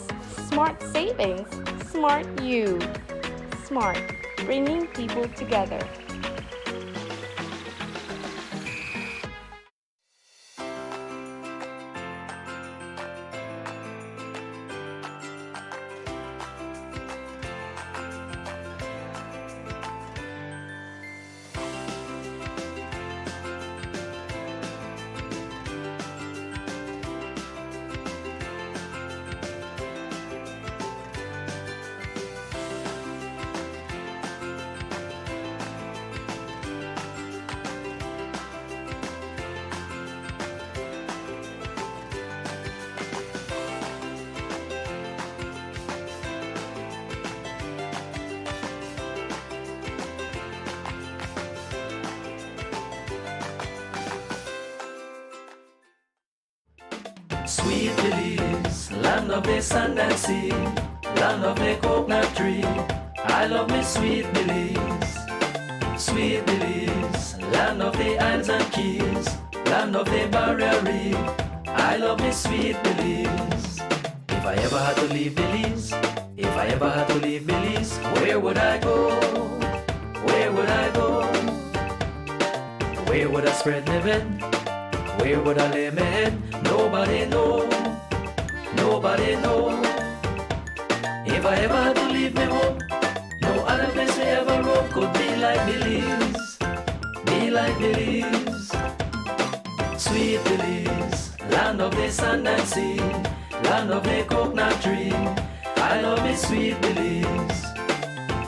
N: Smart Savings, Smart You. Smart, bringing people together.
A: Sweet Belize, land of the sand and sea, land of the coconut tree. I love me sweet Belize. Sweet Belize, land of the isles and keys, land of the barrier reef. I love me sweet Belize. If I ever had to leave Belize, if I ever had to leave Belize, where would I go? Where would I go? Where would I spread my bed? Where would I lay my head? Nobody know. Nobody know. If I ever had to leave my home, no other place I ever roam could be like Belize. Be like Belize. Sweet Belize. Land of the sand and sea. Land of the coconut tree. I love me sweet Belize.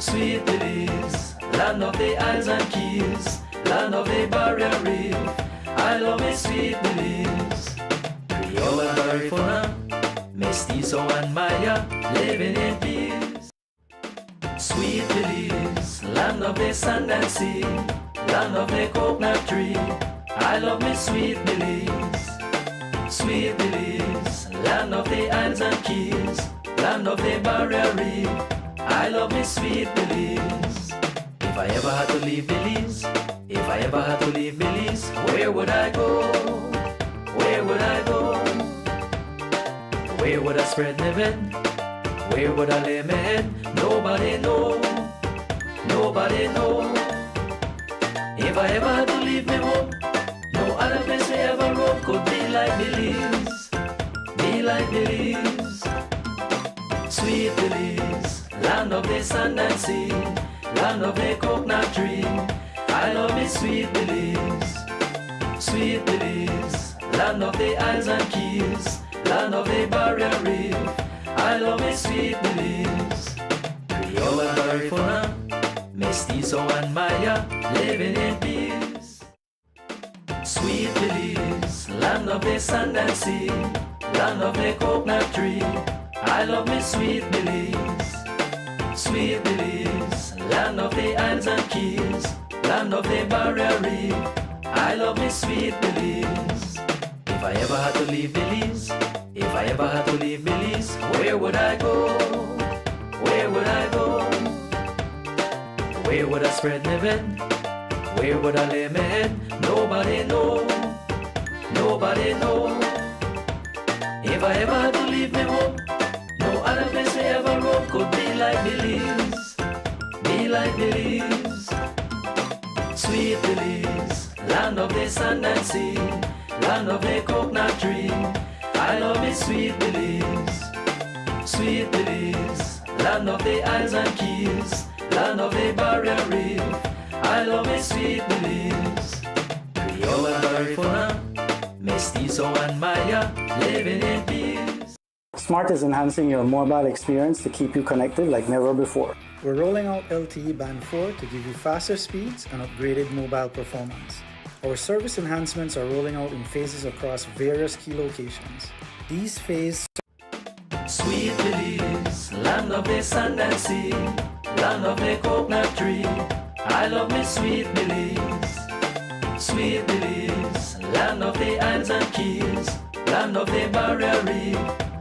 A: Sweet Belize. Land of the Isles and Keys. Land of the Barrier Reef. I love me sweet Belize. Creole and Garifuna. Mestizo and Maya, living in peace. Sweet Belize, land of the sand and sea, land of the coconut tree. I love me sweet Belize. Sweet Belize, land of the Isles and Keys, land of the Barrier Reef. I love me sweet Belize. If I ever had to leave Belize, if I ever had to leave Belize, where would I go? Where would I go? Where would I spread my bed? Where would I lay my head? Nobody know. Nobody know. If I ever had to leave my home, no other place I ever roam could be like Belize. Be like Belize. Sweet Belize. Land of the sand and sea. Land of the coconut tree. I love me sweet Belize. Sweet Belize. Land of the Isles and Keys. Land of the Barrier Reef. I love me sweet Belize. Creole and Garifuna, Mestizo and Maya, living in peace. Sweet Belize, land of the sand and sea, land of the coconut tree. I love me sweet Belize. Sweet Belize, land of the Isles and Keys, land of the Barrier Reef. I love me sweet Belize. If I ever had to leave Belize, if I ever had to leave Belize, where would I go? Where would I go? Where would I spread my bed? Where would I lay my head? Nobody know. Nobody know. If I ever had to leave my home, no other place I ever roam could be like Belize. Be like Belize. Sweet Belize, land of the sand and sea, land of the coconut tree. I love me sweet Belize. Sweet Belize, land of the Isles and Keys, land of the Barrier Reef. I love me sweet Belize. Creole and Garifuna, Mestizo and Maya, living in peace.
F: Smart is enhancing your mobile experience to keep you connected like never before.
G: We're rolling out LTE Band 4 to give you faster speeds and upgraded mobile performance. Our service enhancements are rolling out in phases across various key locations. These phases
A: Sweet Belize, land of the sand and sea, land of the coconut tree. I love me sweet Belize. Sweet Belize, land of the Isles and Keys, land of the Barrier Reef.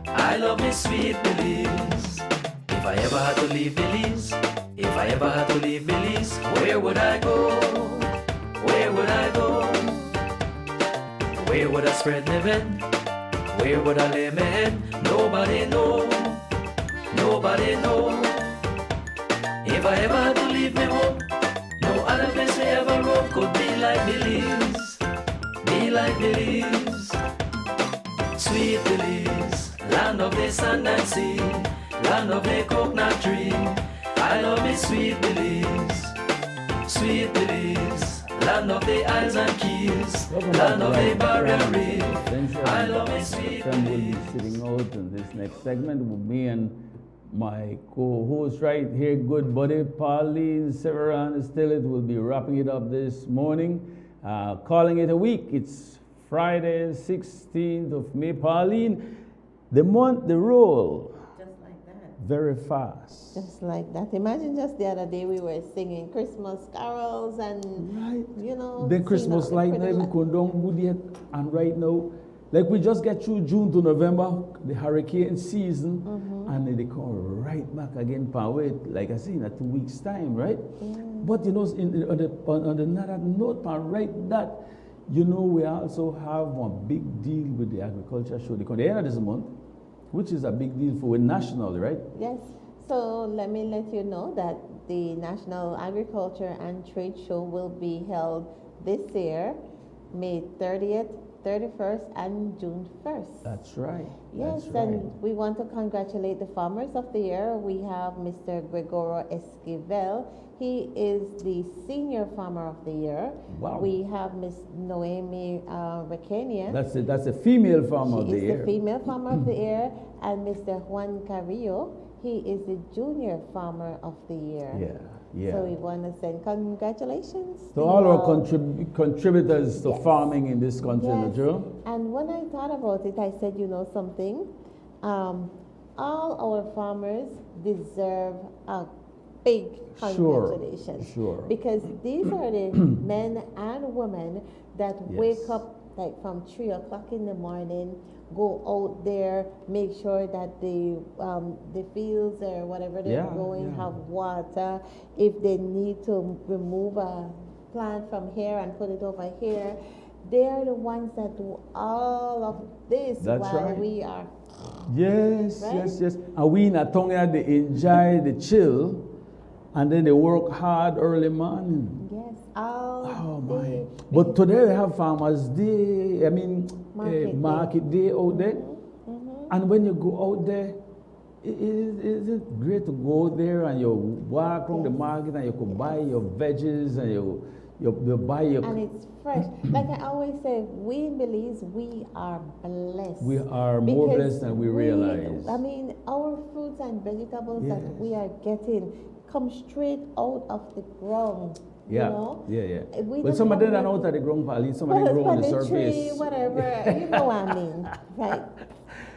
A: I love me sweet Belize. If I ever had to leave Belize, if I ever had to leave Belize, where would I go? Where would I go? Where would I spread my bed? Where would I lay my head? Nobody know. Nobody know. If I ever had to leave my home, no other place I ever roam could be like Belize. Be like Belize. Sweet Belize, land of the sand and sea, land of the coconut tree. I love me sweet Belize. Sweet Belize, land of the Isles and Keys, land of the Barrier Reef. I love me sweet
E: Belize. Will be sitting out in this next segment with me and my co-host right here, good buddy Pauline Severan Stillet will be wrapping it up this morning, calling it a week. It's Friday, 16th of May. Pauline, the month, the roll.
D: Just like that.
E: Very fast.
D: Just like that. Imagine just the other day we were singing Christmas carols and, you know.
E: The Christmas light not even condone good yet. And right now, like we just get through June to November, the hurricane season, and then they come right back again, power, like I say, in a 2 weeks' time, right?
D: Yeah.
E: But you know, on another note, right, that, you know, we also have one big deal with the agriculture show. The end of this month, which is a big deal for nationally, right?
D: Yes. So let me let you know that the National Agriculture and Trade Show will be held this year, May 30th, 31st, and June 1st.
E: That's right.
D: Yes,
E: That's
D: and
E: right.
D: we want to congratulate the Farmers of the Year. We have Mr. Gregoro Esquivel. He is the Senior Farmer of the Year.
E: Wow.
D: We have Miss Noemi Recania.
E: That's a female farmer of the
D: She is
E: year.
D: the Female Farmer of the Year. And Mr. Juan Carrillo, he is the Junior Farmer of the Year.
E: Yeah, yeah.
D: So we want to send congratulations
E: To all our
D: all.
E: contributors to
D: Yes.
E: farming in this country,
D: Yes.
E: Joe.
D: And when I thought about it, I said, you know something? All our farmers deserve a big congratulations.
E: Sure.
D: Because these are the men and women that
E: Yes.
D: wake up like from 3 o'clock in the morning, go out there, make sure that the fields or whatever they're growing have water. If they need to remove a plant from here and put it over here, they are the ones that do all of this
E: That's
D: while
E: right.
D: we are.
E: Yes,
D: Right?
E: yes. And we in Atonga, they enjoy the chill, and then they work hard early morning.
D: Yes, all
E: Oh
D: day.
E: my! But today we have Farmers Day. I mean,
D: Market
E: Day out there. And when you go out there, is it great to go there and you walk around the market and you could buy your veggies and you buy your.
D: And it's fresh. Like I always say, we in Belize, we are blessed.
E: We are more
D: Because
E: blessed than we realize.
D: I mean, our fruits and vegetables that
E: Yes.
D: we are getting come straight out of the ground.
E: Yeah,
D: You know?
E: yeah.
D: We
E: But
D: don't
E: some of
D: have
E: them are
D: no-
E: not out of the ground, Pauline. Some of them
D: Well,
E: grow on the
D: from
E: surface.
D: tree, whatever, you know what I mean, right?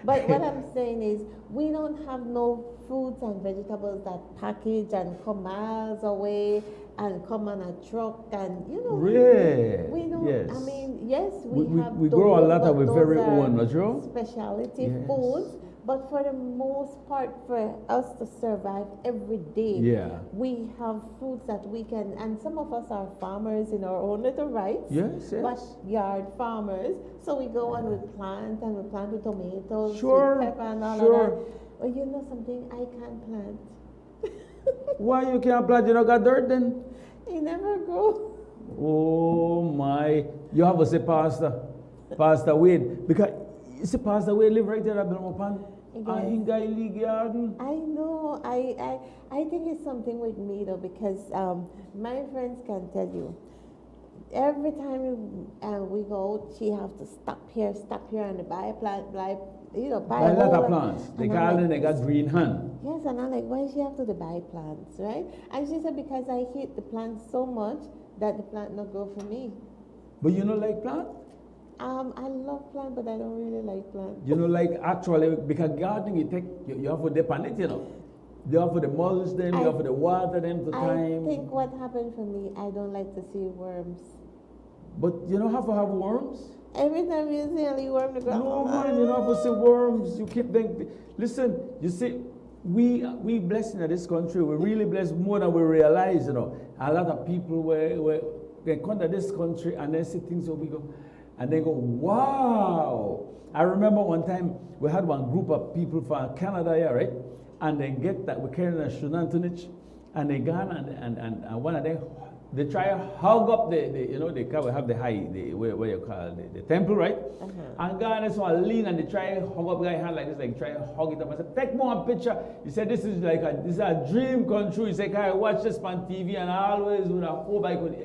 D: But what I'm saying is, we don't have no fruits and vegetables that package and come miles away and come on a truck and, you know.
E: Really?
D: We don't,
E: Yes.
D: I mean, yes, we have
E: we grow a
D: those,
E: lot
D: but
E: of our
D: those
E: very
D: are
E: own, not true?
D: specialty
E: Yes.
D: foods. But for the most part, for us to survive every day,
E: Yeah.
D: we have fruits that we can, and some of us are farmers in our own little rights.
E: Yes.
D: Backyard farmers. So we go and we plant the tomatoes,
E: Sure,
D: sweet pepper and all
E: sure.
D: of that. Well, you know something, I can't plant.
E: Why you can't plant? You don't got dirt then?
D: It never grow.
E: Oh my! You have to say Pastor Wade, because you see Pastor Wade live right there at Belmopan. And he got a garden.
D: I know. I think it's something with me though, because my friends can tell you. Every time we go out, she have to stop here, and buy a plant, buy
E: Buy a
D: a
E: lot of
D: whole-
E: plants. They
D: and I'm
E: call
D: like,
E: them, they got green hand.
D: Yes, and I'm like, why she have to buy plants, right? And she said, because I hate the plant so much that the plant not grow for me.
E: But you don't like plant?
D: I love plant, but I don't really like plant.
E: You know, like actually, because gardening, you have to depend it, you know. You have to mulch them, you have to water them to time.
D: I think what happened for me, I don't like to see worms.
E: But you don't have to have worms.
D: Every time you see a worm, the ground.
E: No, man, you don't have to see worms. You keep them. Listen, you see, we blessed in this country. We're really blessed more than we realize, you know. A lot of people they come to this country and they see things where we go, and they go, wow. I remember one time we had one group of people from Canada here, right? And they get that we're carrying a Shunantunich, and they gone and one of them, they try to hug up they have the high, where you call it, the temple, right? And God is one lean and they try to hug up guy hand like this, like try to hug it up. I said, take more picture. He said, this is a dream come true. He said, I watch this on TV and I always would have hope I could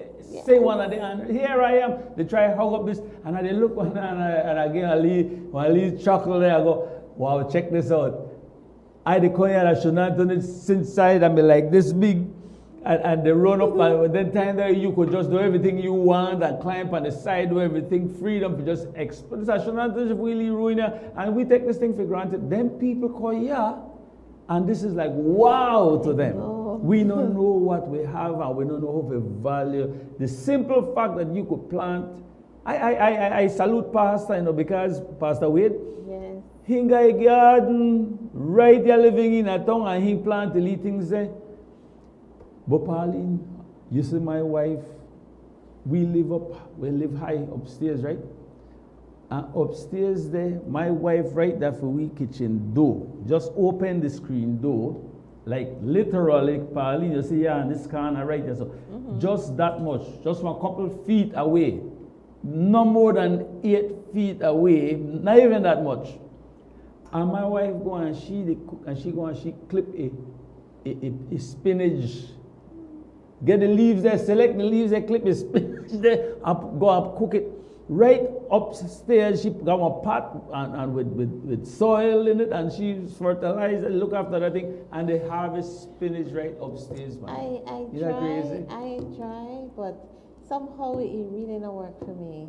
E: say one of them. And here I am. They try to hug up this, and they look and again I leave chuckle there. I go, wow, check this out. I declare that I should not do it inside and be like this big. And they run up, and then time there you could just do everything you want and climb on the side, do everything, freedom to just explore. This is really ruining, and we take this thing for granted. Then people call, yeah, and this is like wow to them. We don't know what we have, and we don't know how to value the simple fact that you could plant. I salute Pastor, you know, because Pastor Wade,
D: yes,
E: he got a garden right there living in a town, and he plant the little things there. But Pauline, you see my wife, we live high upstairs, right? And upstairs there, my wife right there for we kitchen door, just open the screen door, Like literally, Pauline, you see, yeah, in this corner right there. So just that much, just one couple feet away, no more than 8 feet away, not even that much. And my wife go and she cook, and she clip a spinach. Get the leaves there, select the leaves there, clip the spinach there, go up, cook it. Right upstairs, she got a pot and with soil in it, and she fertilized it, look after that thing, and they harvest spinach right upstairs, man.
D: I try, but somehow it really don't work for me.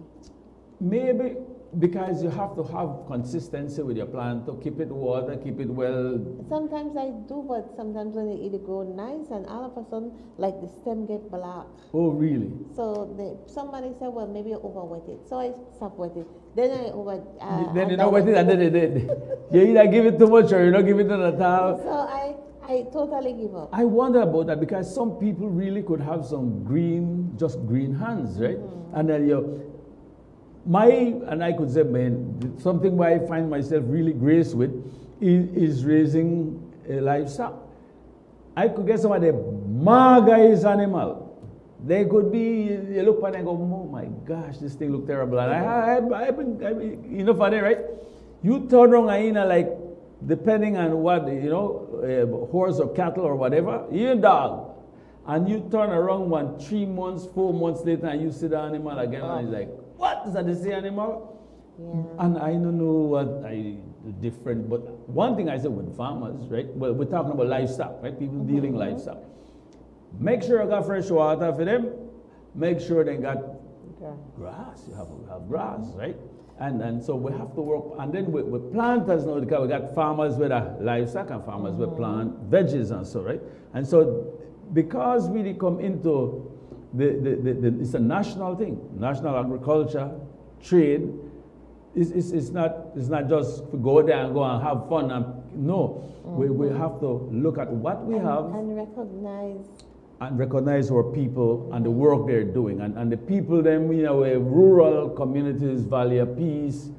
E: Maybe because you have to have consistency with your plant to keep it water, keep it well.
D: Sometimes I do, but sometimes when it grow nice, and all of a sudden, like the stem get black.
E: Oh, really?
D: So somebody said, well, maybe you overwet it. So I stop wet it. Then
E: then you know what it, and then you either give it too much or you don't give it at all.
D: So I totally give up.
E: I wonder about that because some people really could have some just green hands, right? And then and I could say, man, something where I find myself really graced with is raising livestock. I could get some of the maggie's animal. They could be, you look at it and go, oh my gosh, this thing look terrible. And I've been, you know, funny, right? You turn around and like, depending on what, horse or cattle or whatever, even dog. And you turn around 3 months, 4 months later, and you see the animal again, and it's like, what? Is that the same animal? Yeah. And I don't know what different, but one thing I said with farmers, right? Well, we're talking about livestock, right? People dealing livestock. Make sure you got fresh water for them. Make sure they got grass. You have to have grass, right? And so we have to work. And then with planters now, because we got farmers with livestock and farmers with plant veggies and so, right? And so because we come into it's a national thing, national agriculture, trade. It's not just to go there and go and have fun. We have to look at what we have and recognize our people and the work they're doing. And the people then, rural communities, Valley Peace,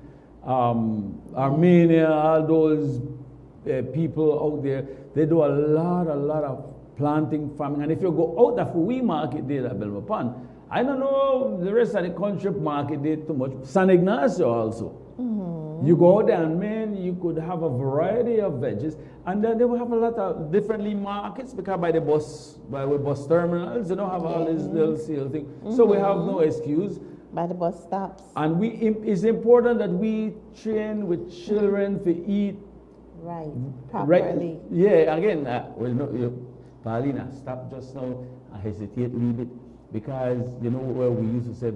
E: Armenia, all those people out there, they do a lot of planting, farming. And if you go out of we market there at Belma Pond, I don't know the rest of the country market there too much. San Ignacio also. You go out there and man, you could have a variety of veggies, and then they will have a lot of differently markets because by bus terminals, they don't have all this little sale thing. So we have no excuse.
D: By the bus stops.
E: And it's important that we train with children to eat properly. Right. Yeah, again, Paulina, stop just now and hesitate a little bit because you know where we used to say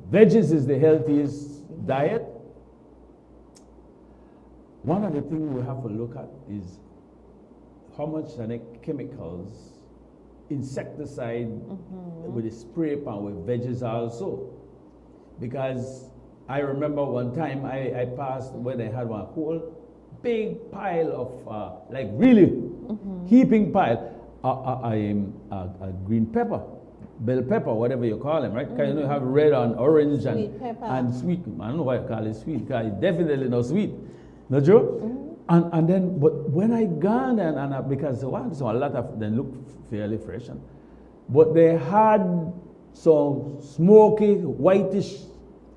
E: veggies is the healthiest diet. One of the things we have to look at is how much chemicals, insecticide with the spray pan with veggies also. Because I remember one time I passed where they had one whole big pile of really heaping pile. A green pepper, bell pepper, whatever you call them, right? Because you have red and orange and sweet. I don't know why you call it sweet, because it's definitely not sweet. Not true? And then, but when I gone and because so a lot of them look fairly fresh, but they had some smoky, whitish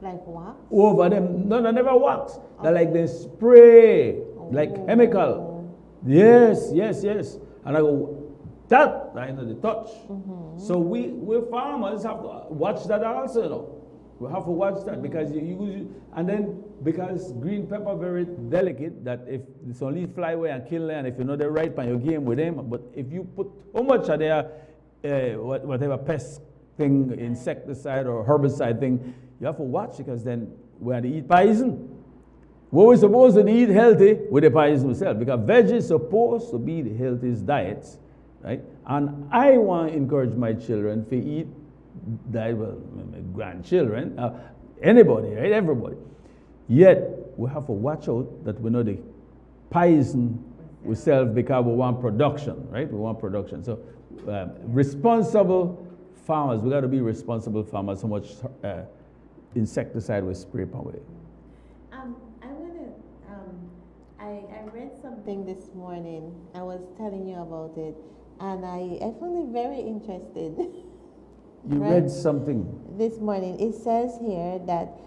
D: like wax
E: over them. No, they never wax. Okay. They're like they spray, like chemical. Yes. And I go, that I know the touch. So we farmers have to watch that also, you know. We have to watch that because and then because green pepper very delicate that if it's only fly away and kill them, and if you know the right pan, you game with them. But if you put too much of their whatever pest thing, insecticide or herbicide thing, you have to watch because then when they eat poison, what we're supposed to eat healthy with the poison itself because veg is supposed to be the healthiest diets. Right? And I want to encourage my children to eat that, well, my grandchildren, anybody, right? Everybody. Yet, we have to watch out that we know the poison we sell because we want production, right? We want production. So, responsible farmers, we got to be responsible farmers, how much insecticide we spray per way.
D: I want to, I I read something this morning. I was telling you about it, and I found it very interesting.
E: You
D: Right?
E: read something.
D: This morning, it says here that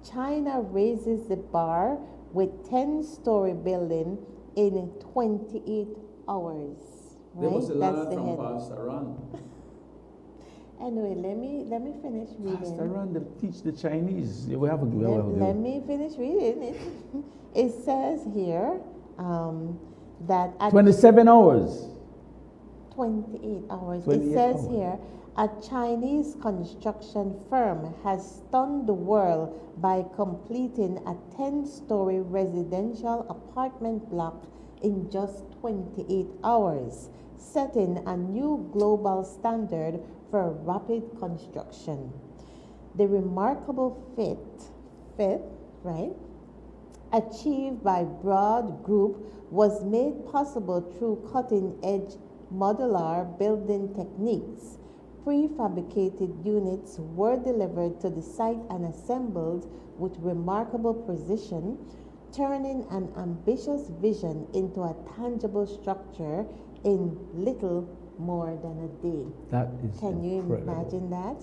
D: China raises the bar with 10-story building in 28 hours.
E: There
D: Right?
E: was a
D: That's
E: lot
D: the
E: from
D: head.
E: Pastor Ron.
D: Anyway, let me finish reading.
E: Pastor Ron, they teach the Chinese. We have a
D: Let me finish reading it. It says here that at
E: 27 hours.
D: 28 hours.
E: 28
D: It says
E: hours.
D: here, a Chinese construction firm has stunned the world by completing a 10-story residential apartment block in just 28 hours, setting a new global standard for rapid construction. The remarkable feat, right, achieved by Broad Group was made possible through cutting-edge modular building techniques. Prefabricated units were delivered to the site and assembled with remarkable precision, turning an ambitious vision into a tangible structure in little more than a day.
E: That is
D: Can you
E: incredible.
D: imagine that?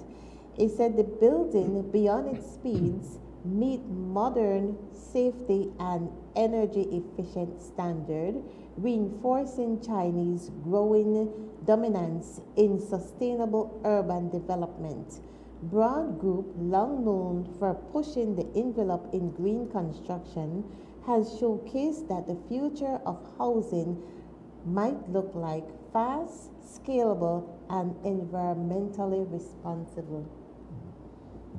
D: It said the building, beyond its speeds, meet modern safety and energy efficient standard, reinforcing Chinese growing dominance in sustainable urban development. Broad Group, long known for pushing the envelope in green construction, has showcased that the future of housing might look like fast, scalable, and environmentally responsible.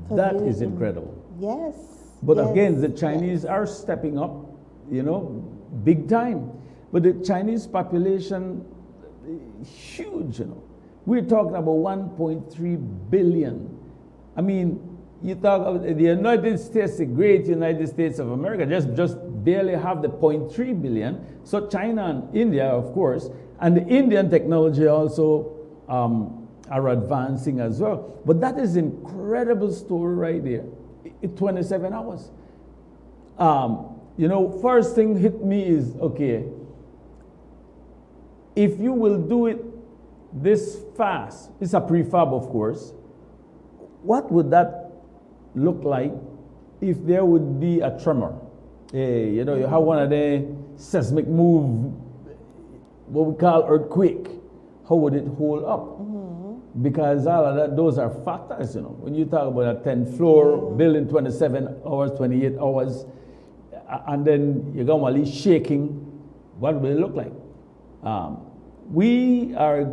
D: So
E: That
D: you
E: is
D: im-
E: incredible.
D: Yes.
E: But
D: yes,
E: again, the Chinese
D: yes.
E: are stepping up, big time. But the Chinese population, huge, We're talking about 1.3 billion. I mean, you talk about the United States, the great United States of America, just barely have the 0.3 billion. So China and India, of course, and the Indian technology also are advancing as well. But that is incredible story right there. 27 hours. First thing hit me is, okay, if you will do it this fast, it's a prefab, of course, what would that look like if there would be a tremor? You have one of the seismic move, what we call earthquake. How would it hold up? Because all of that, those are factors, When you talk about a 10th floor building 27 hours, 28 hours, and then you're going to be shaking, what will it look like? We are,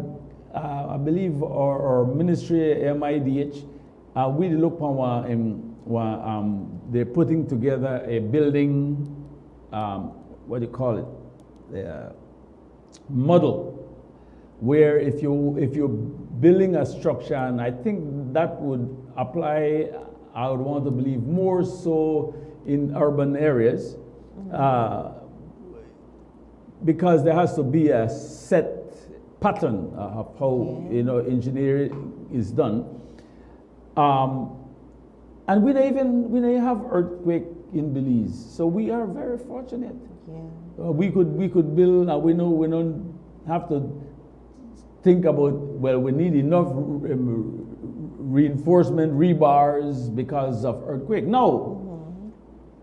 E: I believe, our ministry, MIDH, we look upon they're putting together a building, what do you call it? Model, where if you're building a structure, and I think that would apply, I would want to believe more so in urban areas, because there has to be a set pattern of how engineering is done. And we don't have earthquake in Belize, so we are very fortunate. We could build. We don't have to think about, well, we need enough reinforcement rebars because of earthquake. No.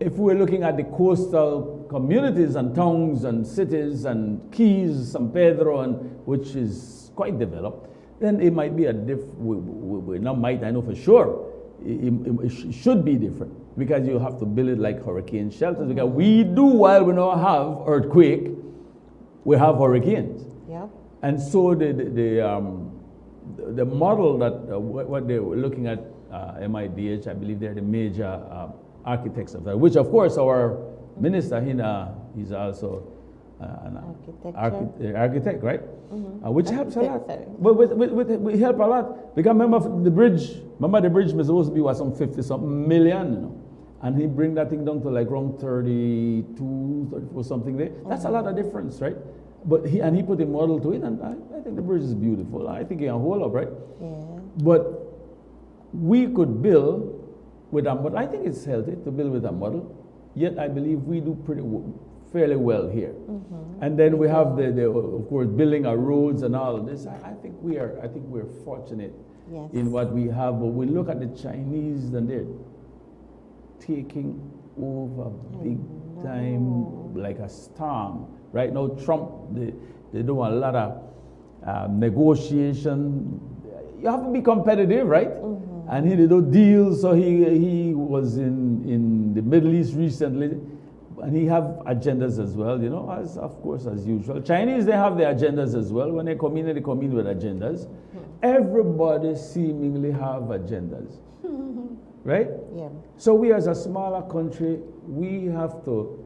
E: If we're looking at the coastal communities and towns and cities and Keys, San Pedro, which is quite developed, then it might be I know for sure, it should be different, because you have to build it like hurricane shelters. Because we do, while we don't have earthquake, we have hurricanes.
D: Yeah.
E: And so the model that what they were looking at, MIDH, I believe they're the major architects of that, which of course our minister, he's also an architect, right? Which helps a lot. But we help a lot, because remember the bridge was supposed to be some 50-something million, and he bring that thing down to like around 32, 34 something there. That's a lot of difference, right? But he put a model to it, and I think the bridge is beautiful. I think it can hold up, right?
D: Yeah.
E: But we could build with a model. I think it's healthy to build with a model. Yet I believe we do pretty fairly well here. And then we have the of course building our roads and all of this. I think we're fortunate
D: Yes.
E: in what we have, but we look at the Chinese and they're taking over big time like a storm. Right now, Trump, they do a lot of negotiation. You have to be competitive, right? And he did do deals, so he was in the Middle East recently, and he have agendas as well, you know, as of course as usual. Chinese, they have their agendas as well. When they come in with agendas. Everybody seemingly have agendas, right?
D: Yeah.
E: So we as a smaller country, we have to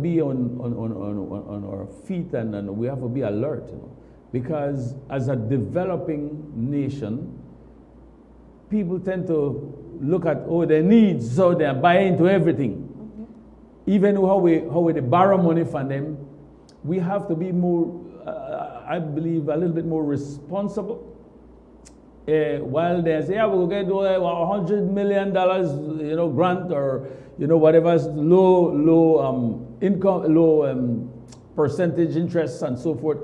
E: be on our feet and we have to be alert, you know, because as a developing nation, people tend to look at their needs, so they buy into everything. Even how we borrow money from them, we have to be more, I believe, a little bit more responsible. While they say, yeah, we'll get $100 million, you know, grant or, you know, whatever low income, low percentage interest and so forth.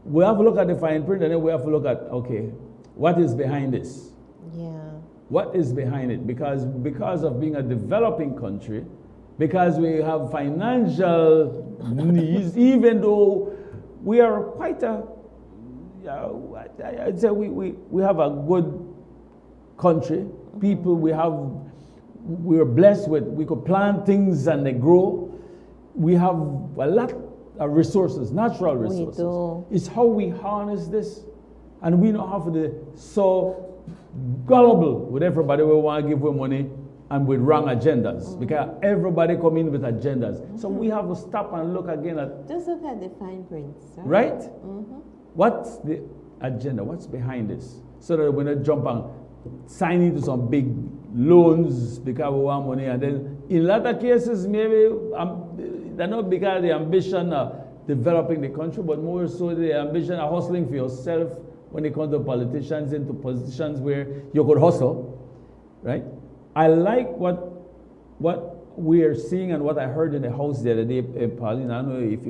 E: We have to look at the fine print, and then we have to look at, okay, what is behind this?
D: Yeah.
E: What is behind it? Because of being a developing country, because we have financial needs, even though we are quite I'd say we have a good country. People we're blessed with, we could plant things and they grow. We have a lot of resources, natural resources.
D: We do.
E: It's how we harness this. And we don't have to be so gullible with everybody we want to give them money and with wrong agendas, because everybody come in with agendas. So we have to stop and look again at...
D: Just look at the fine prints.
E: Right? What's the agenda? What's behind this? So that we don't jump and sign into some big loans because we want money. And then in a lot of cases, maybe they're not because of the ambition of developing the country, but more so the ambition of hustling for yourself when it comes to politicians into positions where you could hustle, right? I like what we are seeing and what I heard in the house the other day, Pauline. I don't know if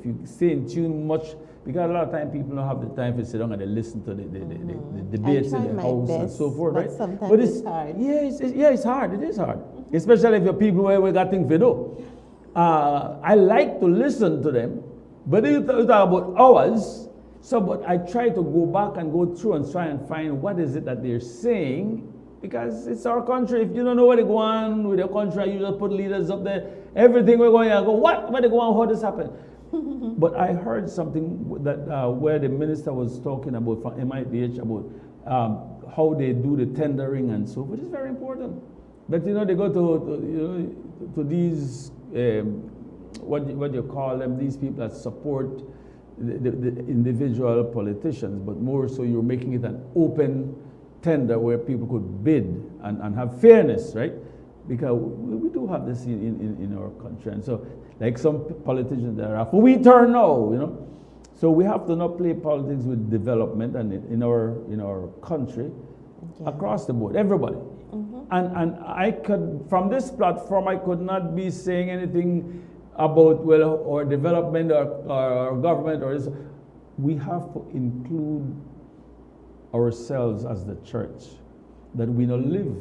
E: you stay in tune much, because a lot of time people don't have the time to sit down and they listen to the debates in the house and so forth, right?
D: Sometimes it's hard.
E: Yeah, it's hard. It is hard, especially if you're people where we got things to do. I like to listen to them, but you talk about hours. So, but I try to go back and go through and try and find what is it that they're saying, because it's our country. If you don't know where they go on with your country, you just put leaders up there. Everything we're going to go, what? Where they go on? How this happened? But I heard something that where the minister was talking about from MIDH about how they do the tendering and so forth. It's very important. But you know, they go to these what you call them, these people that support the individual politicians, but more so you're making it an open tender where people could bid and have fairness, right? Because we do have this in our country. And so, like some politicians that are, we turn now, you know. So we have to not play politics with development and in our country, across the board, everybody. And I could, from this platform, I could not be saying anything about, well, our development or our government or this. We have to include ourselves as the church, that we don't live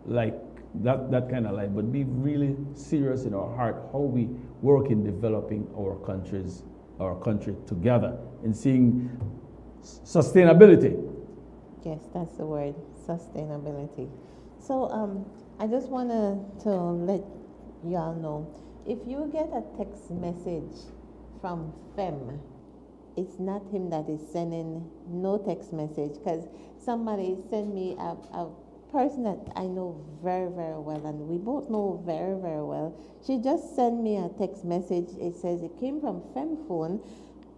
E: like that kind of life, but be really serious in our heart how we work in developing our country together and seeing sustainability.
D: Yes, that's the word, sustainability. So I just want to let y'all know, if you get a text message from FEM, it's not him that is sending no text message, because somebody sent me a person that I know very, very well, and we both know very, very well. She just sent me a text message. It says it came from FemPhone,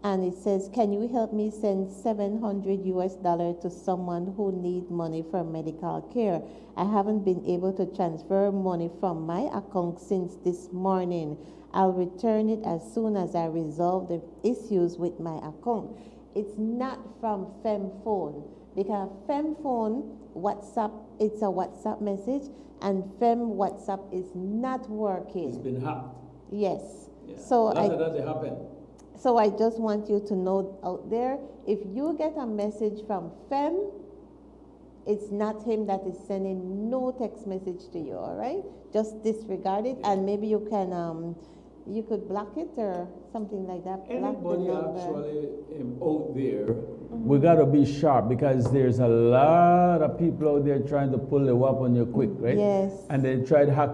D: and it says, can you help me send $700 to someone who needs money for medical care? I haven't been able to transfer money from my account since this morning. I'll return it as soon as I resolve the issues with my account. It's not from FemPhone, because FemPhone WhatsApp it's a WhatsApp message, and Fem WhatsApp is not working.
E: It's been hacked.
D: Yes.
E: Yeah.
D: So
E: That happened.
D: So I just want you to know out there, if you get a message from Fem, it's not him that is sending no text message to you, all right? Just disregard it, and maybe you can, you could block it or something like that.
E: Anybody actually out there, we got to be sharp, because there's a lot of people out there trying to pull the up on you quick, right?
D: Yes.
E: And they try to hack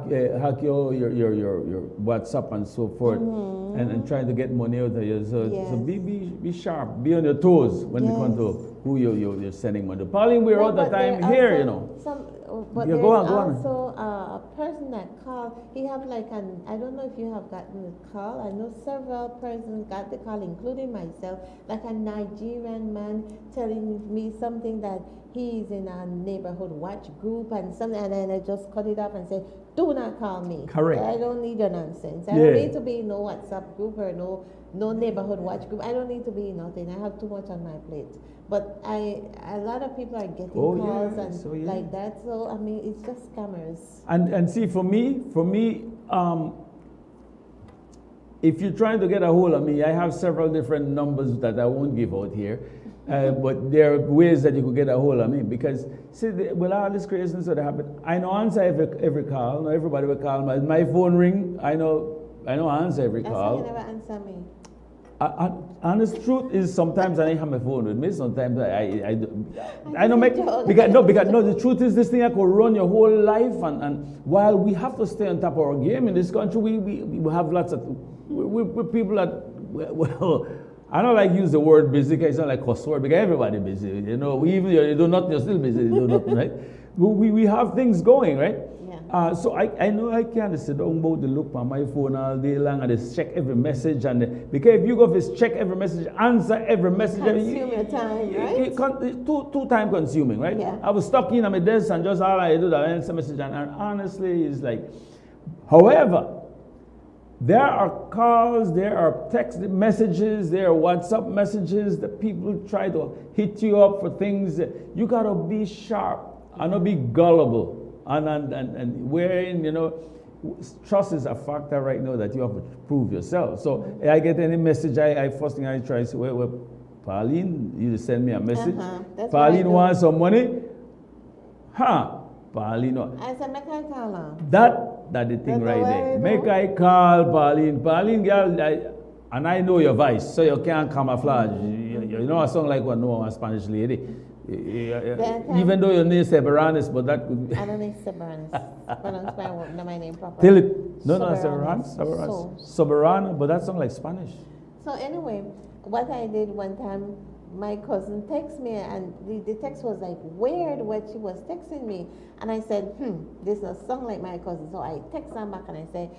E: your WhatsApp and so forth, and trying to get money out of you. So, so be sharp, be on your toes when it comes to who you're sending money to. Pauline, we're out of time here, you know.
D: But
E: yeah,
D: there's
E: go on.
D: also a person that called. He have like an, I don't know if you have gotten the call. I know several persons got the call, including myself, like a Nigerian man telling me something that he's in a neighborhood watch group and something, and then I just cut it off and say, do not call me.
E: Correct.
D: I don't need your nonsense. I don't need to be in no WhatsApp group or no neighborhood watch group. I don't need to be in nothing. I have too much on my plate. But a lot of people are getting calls and like that. So I mean, it's just scammers.
E: And see, for me, if you're trying to get a hold of me, I have several different numbers that I won't give out here. But there are ways that you could get a hold of me, because see, with all this craziness that happen, I know answer every call. Not everybody will call me. My phone ring. I know answer every call.
D: That's why you never answer me.
E: Honest truth is, sometimes I don't have my phone with me. Sometimes I don't make because the truth is, this thing I could run your whole life, and while we have to stay on top of our game in this country, we have lots of we're people that, well, I don't like use the word busy because it's not like cuss word, because everybody busy. You know, even you do nothing, you're still busy. You do nothing, right? We have things going, right? Yeah. So I know I can't sit down about the look on my phone all day long and just check every message, because if you go for check every message, answer every message,
D: consume your time, right?
E: It's too time consuming, right? Yeah. I was stuck in on my desk and just all I do that answer message, and honestly, it's like, however, there are calls, there are text messages, there are WhatsApp messages that people try to hit you up for things. You gotta be sharp and not be gullible. And wherein, you know, trust is a factor right now that you have to prove yourself. So I get any message, I first thing I try to say, well, Pauline, you send me a message. Pauline wants some money. Pauline.
D: I said, make I call her.
E: That the thing right there. Make I call Pauline. Pauline, girl, and I know your voice, so you can't camouflage. You know a song like what no a Spanish lady. Even though your name is Seberanis, but that could be.
D: I don't need Seberanis. Pronounce my name properly.
E: Tell it. No, Seberanis. Soberano, but that sounds like Spanish.
D: So anyway, what I did one time, my cousin texted me, and the text was like weird when she was texting me. And I said, this doesn't sound like my cousin. So I text her back and I say,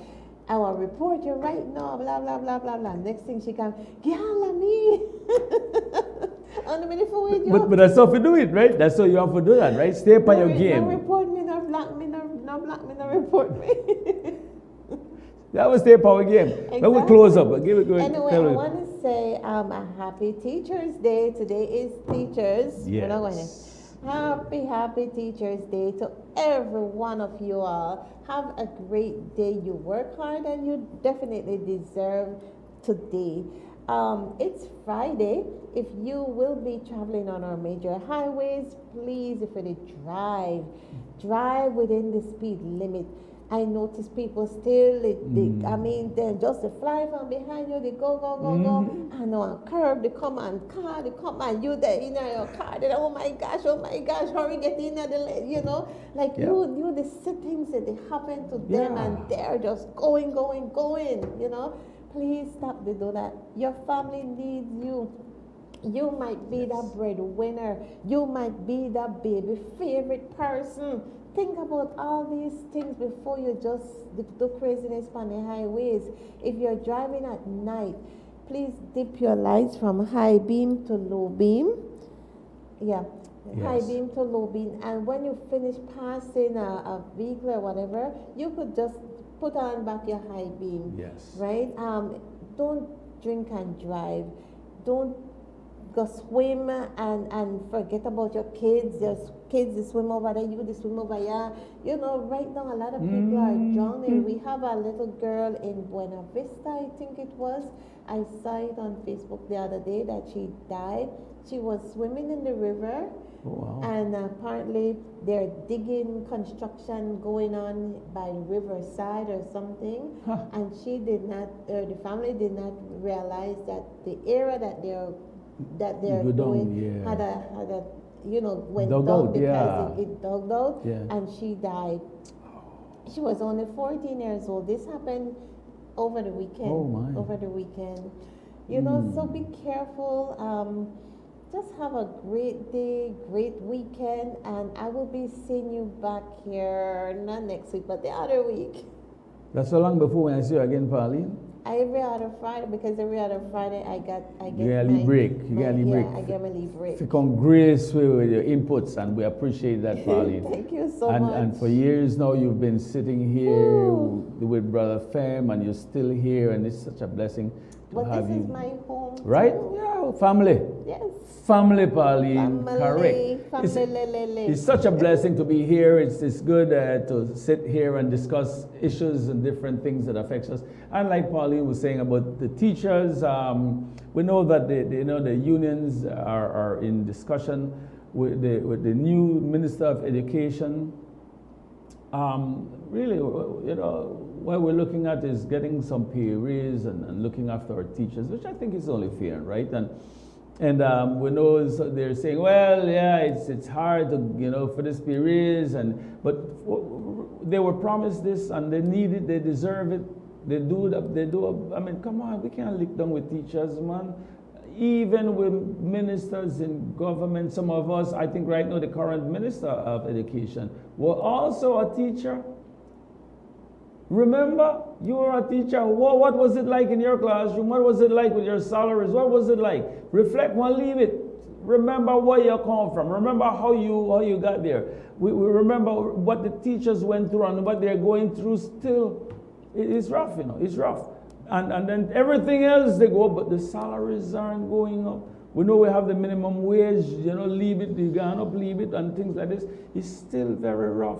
D: I will report you right now, blah, blah, blah, blah, blah. Next thing she comes, Gyala me.
E: But that's how you do it, right? That's how you have to do that, right? Stay by your game.
D: No report me, no block me, no report me.
E: That was stay power game. Exactly. Let me close up. Give it.
D: Anyway, I want to say a happy Teachers Day. Today is Teachers.
E: Yes.
D: Happy Teachers Day to every one of you all. Have a great day. You work hard and you definitely deserve today. It's Friday. If you will be traveling on our major highways, please, if you drive within the speed limit. I notice people still, they just fly from behind you, they go, and on a curb, they come and you there in your car, they oh my gosh, hurry, get in there, you know, like you the things that they happen to them, and they're just going, you know. Please stop to do that. Your family needs you. You might be that breadwinner. You might be that baby favorite person. Think about all these things before you just do craziness on the highways. If you're driving at night, please dip your lights from high beam to low beam. High beam to low beam. And when you finish passing a vehicle or whatever, you could just put on back your high beam.
E: Yes.
D: Right? Don't drink and drive. Don't go swim and forget about your kids. Just kids, they swim over there, you, they swim over here. You know, right now, a lot of people are drowning. We have a little girl in Buena Vista, I think it was. I saw it on Facebook the other day that she died. She was swimming in the river.
E: Wow.
D: And apparently they're digging construction going on by the riverside or something. And she did not, or the family did not realize that the area that they're doing had a you know, went
E: dug
D: down
E: out,
D: because it dug out,
E: Yeah.
D: and she died. She was only 14 years old. This happened over the weekend.
E: Oh my.
D: Over the weekend. You know, so be careful. Just have a great day, great weekend, and I will be seeing you back here, not next week, but the other week.
E: That's so long before when I see you again, Pauline.
D: Every other Friday, because every other Friday I get
E: You get a leave break. You get a leave break.
D: I get my leave break.
E: You come grace with your inputs, and we appreciate that, Pauline.
D: Thank you so
E: much.
D: much.
E: And for years now, you've been sitting here with Brother Fem, and you're still here, and it's such a blessing to have you.
D: This is my home.
E: Right?
D: Too.
E: Yeah, family.
D: Yes.
E: Family, Pauline.
D: Family.
E: Correct.
D: Family.
E: It's such a blessing to be here. It's good to sit here and discuss issues and different things that affects us. And like Pauline was saying about the teachers, we know that the unions are in discussion with the new Minister of Education. Really, what we're looking at is getting some pay raise and looking after our teachers, which I think is only fair, right? And we know they're saying, well, yeah, it's hard to, for this pay raise, but they were promised this and they need it, they deserve it, they do. I mean, come on, we can't lick down with teachers, man. Even with ministers in government, some of us, I think right now the current Minister of Education was also a teacher. Remember, you were a teacher. What was it like in your classroom? What was it like with your salaries? What was it like? Reflect, one, leave it. Remember where you come from. Remember how you got there. We remember what the teachers went through and what they're going through still. It's rough, it's rough. And then everything else they go, but the salaries aren't going up. We know we have the minimum wage, leave it, you gone up, leave it, and things like this. It's still very rough.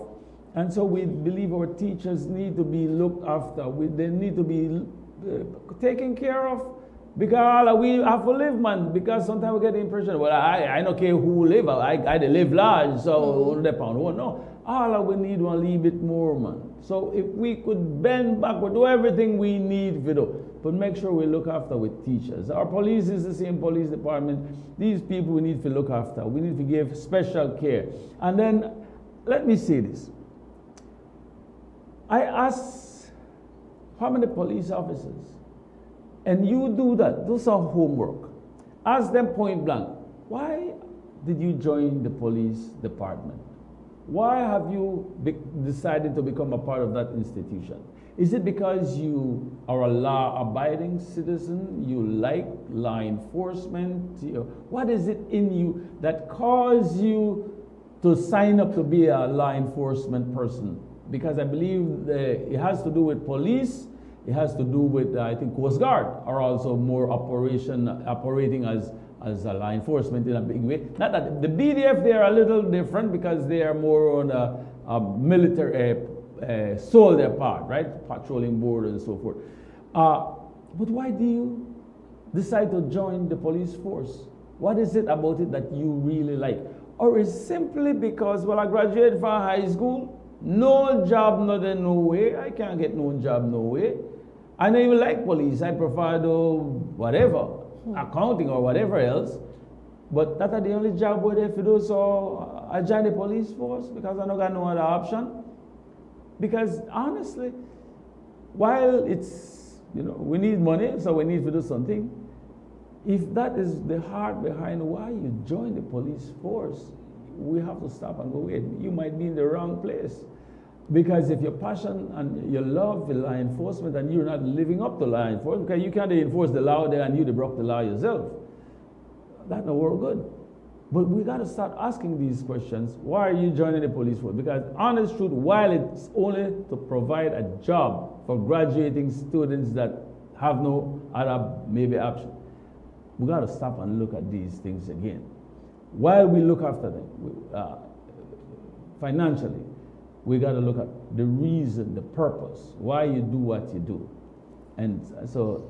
E: And so we believe our teachers need to be looked after. They need to be taken care of. Because we have to live, man. Because sometimes we get the impression, well, I don't care who live. I live large, so no. All we need to leave it more, man. So if we could bend back, we do everything we need to do. But make sure we look after with teachers. Our police is the same police department. These people we need to look after. We need to give special care. And then, let me say this. I asked how many police officers, and you do that, do some homework. Ask them point blank, why did you join the police department? Why have you decided to become a part of that institution? Is it because you are a law-abiding citizen? You like law enforcement? What is it in you that caused you to sign up to be a law enforcement person? Because I believe it has to do with police, it has to do with, I think, Coast Guard are also more operating as a law enforcement in a big way. Not that the BDF, they are a little different because they are more on a military soldier part, right? Patrolling border and so forth. But why do you decide to join the police force? What is it about it that you really like? Or is it simply because, well, I graduated from high school, no job, nothing, no way. I can't get no job, no way. I don't even like police. I prefer to whatever, accounting or whatever else. But that's the only job where they do, so I joined the police force because I don't got no other option. Because honestly, while it's, we need money, so we need to do something. If that is the heart behind why you join the police force, we have to stop and go, wait, you might be in the wrong place. Because if your passion and your love for law enforcement and you're not living up to law enforcement, because you can't enforce the law there and you broke the law yourself, that's not work good. But we got to start asking these questions. Why are you joining the police force? Because honest truth, while it's only to provide a job for graduating students that have no other maybe option, we got to stop and look at these things again. While we look after them, financially. We got to look at the reason, the purpose, why you do what you do. And so,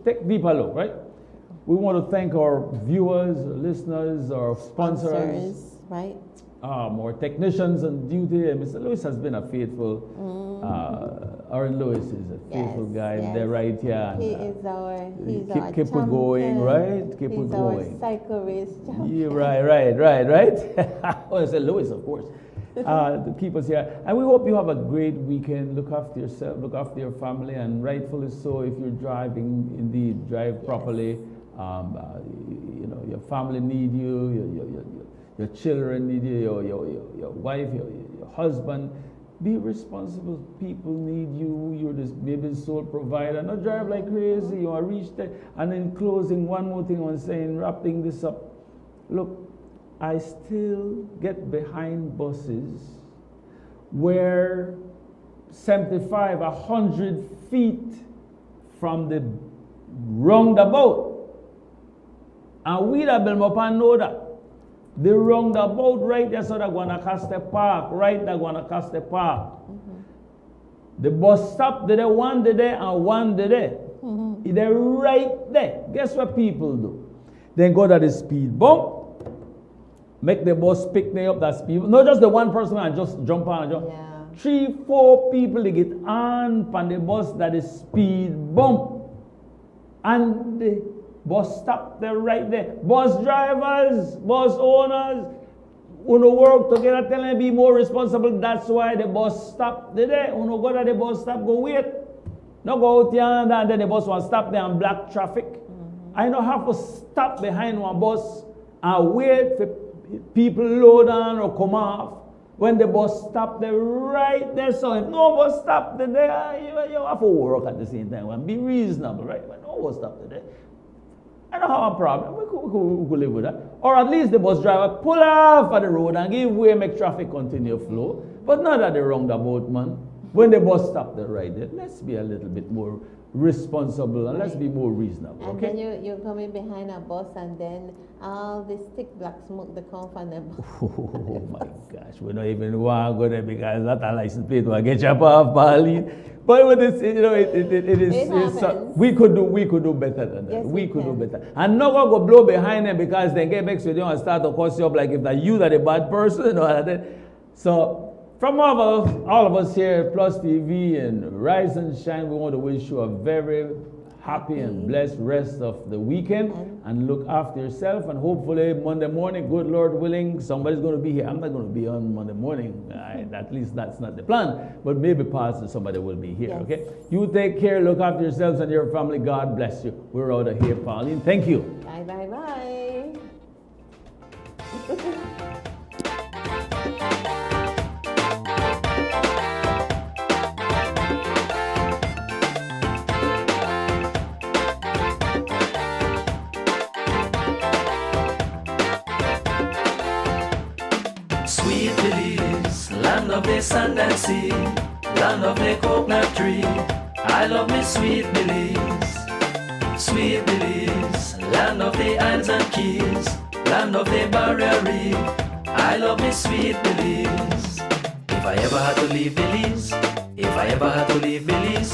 E: take deeper look, right? We want to thank our viewers, listeners, our sponsors,
D: right?
E: Our technicians on duty. And Mr. Lewis has been a faithful, Aaron Lewis is a faithful guy.
D: Yes.
E: They're right here.
D: He is our,
E: keep it going, right? Keep it going.
D: He's our cycle race champion.
E: Yeah, right. I said Lewis, of course. To keep us here. And we hope you have a great weekend. Look after yourself, look after your family, and rightfully so. If you're driving, indeed, drive properly. Your family need you, your children need you, your wife, your husband. Be responsible. People need you. You're this maybe sole provider. Not drive like crazy. You are reached there. And in closing, one more thing on saying, wrapping this up. Look, I still get behind buses where 75, 100 feet from the roundabout. And we that build up and know that. The roundabout right there, so they're going to Castle Park, right they're going to Castle Park. The bus stop there, one there and one there. They're right there. Guess what people do? Then go to the speed bump. Make the bus pick me up that speed. Not just the one person and just jump on and jump.
D: Yeah.
E: 3, 4 people they get on the bus that is speed bump. And the bus stop there right there. Bus drivers, bus owners, wanna work together, tell them be more responsible. That's why the bus stop there. Wanna go to the bus stop, go wait. Not go out here and then the bus will stop there and block traffic. I don't have to stop behind one bus and wait for people load on or come off when the bus stop there right there. So if no bus stop there, you have to work at the same time and be reasonable, right? When no bus stop there, I don't have a problem. We could live with that. Or at least the bus driver pull off at the road and give way, make traffic continue flow. But not at the roundabout, man. When the bus stop there right there, let's be a little bit more responsible and let's be more reasonable.
D: And
E: okay?
D: then you're coming behind a bus and then all this thick black smoke that come from the bus.
E: Oh my gosh, we don't even want to go there because that a license plate will get you off, Pauline. But with this, it is. We could do better than that.
D: Yes,
E: we could do better. And not gonna go blow behind them because they get back with you and start to cuss you up like if that you that a bad person or that. So from all of us here at PlusTV and Rise and Shine, we want to wish you a very happy and blessed rest of the weekend and look after yourself, and hopefully Monday morning, good Lord willing, somebody's going to be here. I'm not going to be on Monday morning. At least that's not the plan, but maybe Pastor, somebody will be here, okay? You take care, look after yourselves and your family. God bless you. We're out of here, Pauline. Thank you.
D: Bye, bye, bye.
A: Sweet Belize, land of the sand and sea, land of the coconut tree. I love me Sweet Belize. Sweet Belize, land of the islands and keys, land of the barrier reef. I love me Sweet Belize. If I ever had to leave Belize, if I ever had to leave Belize,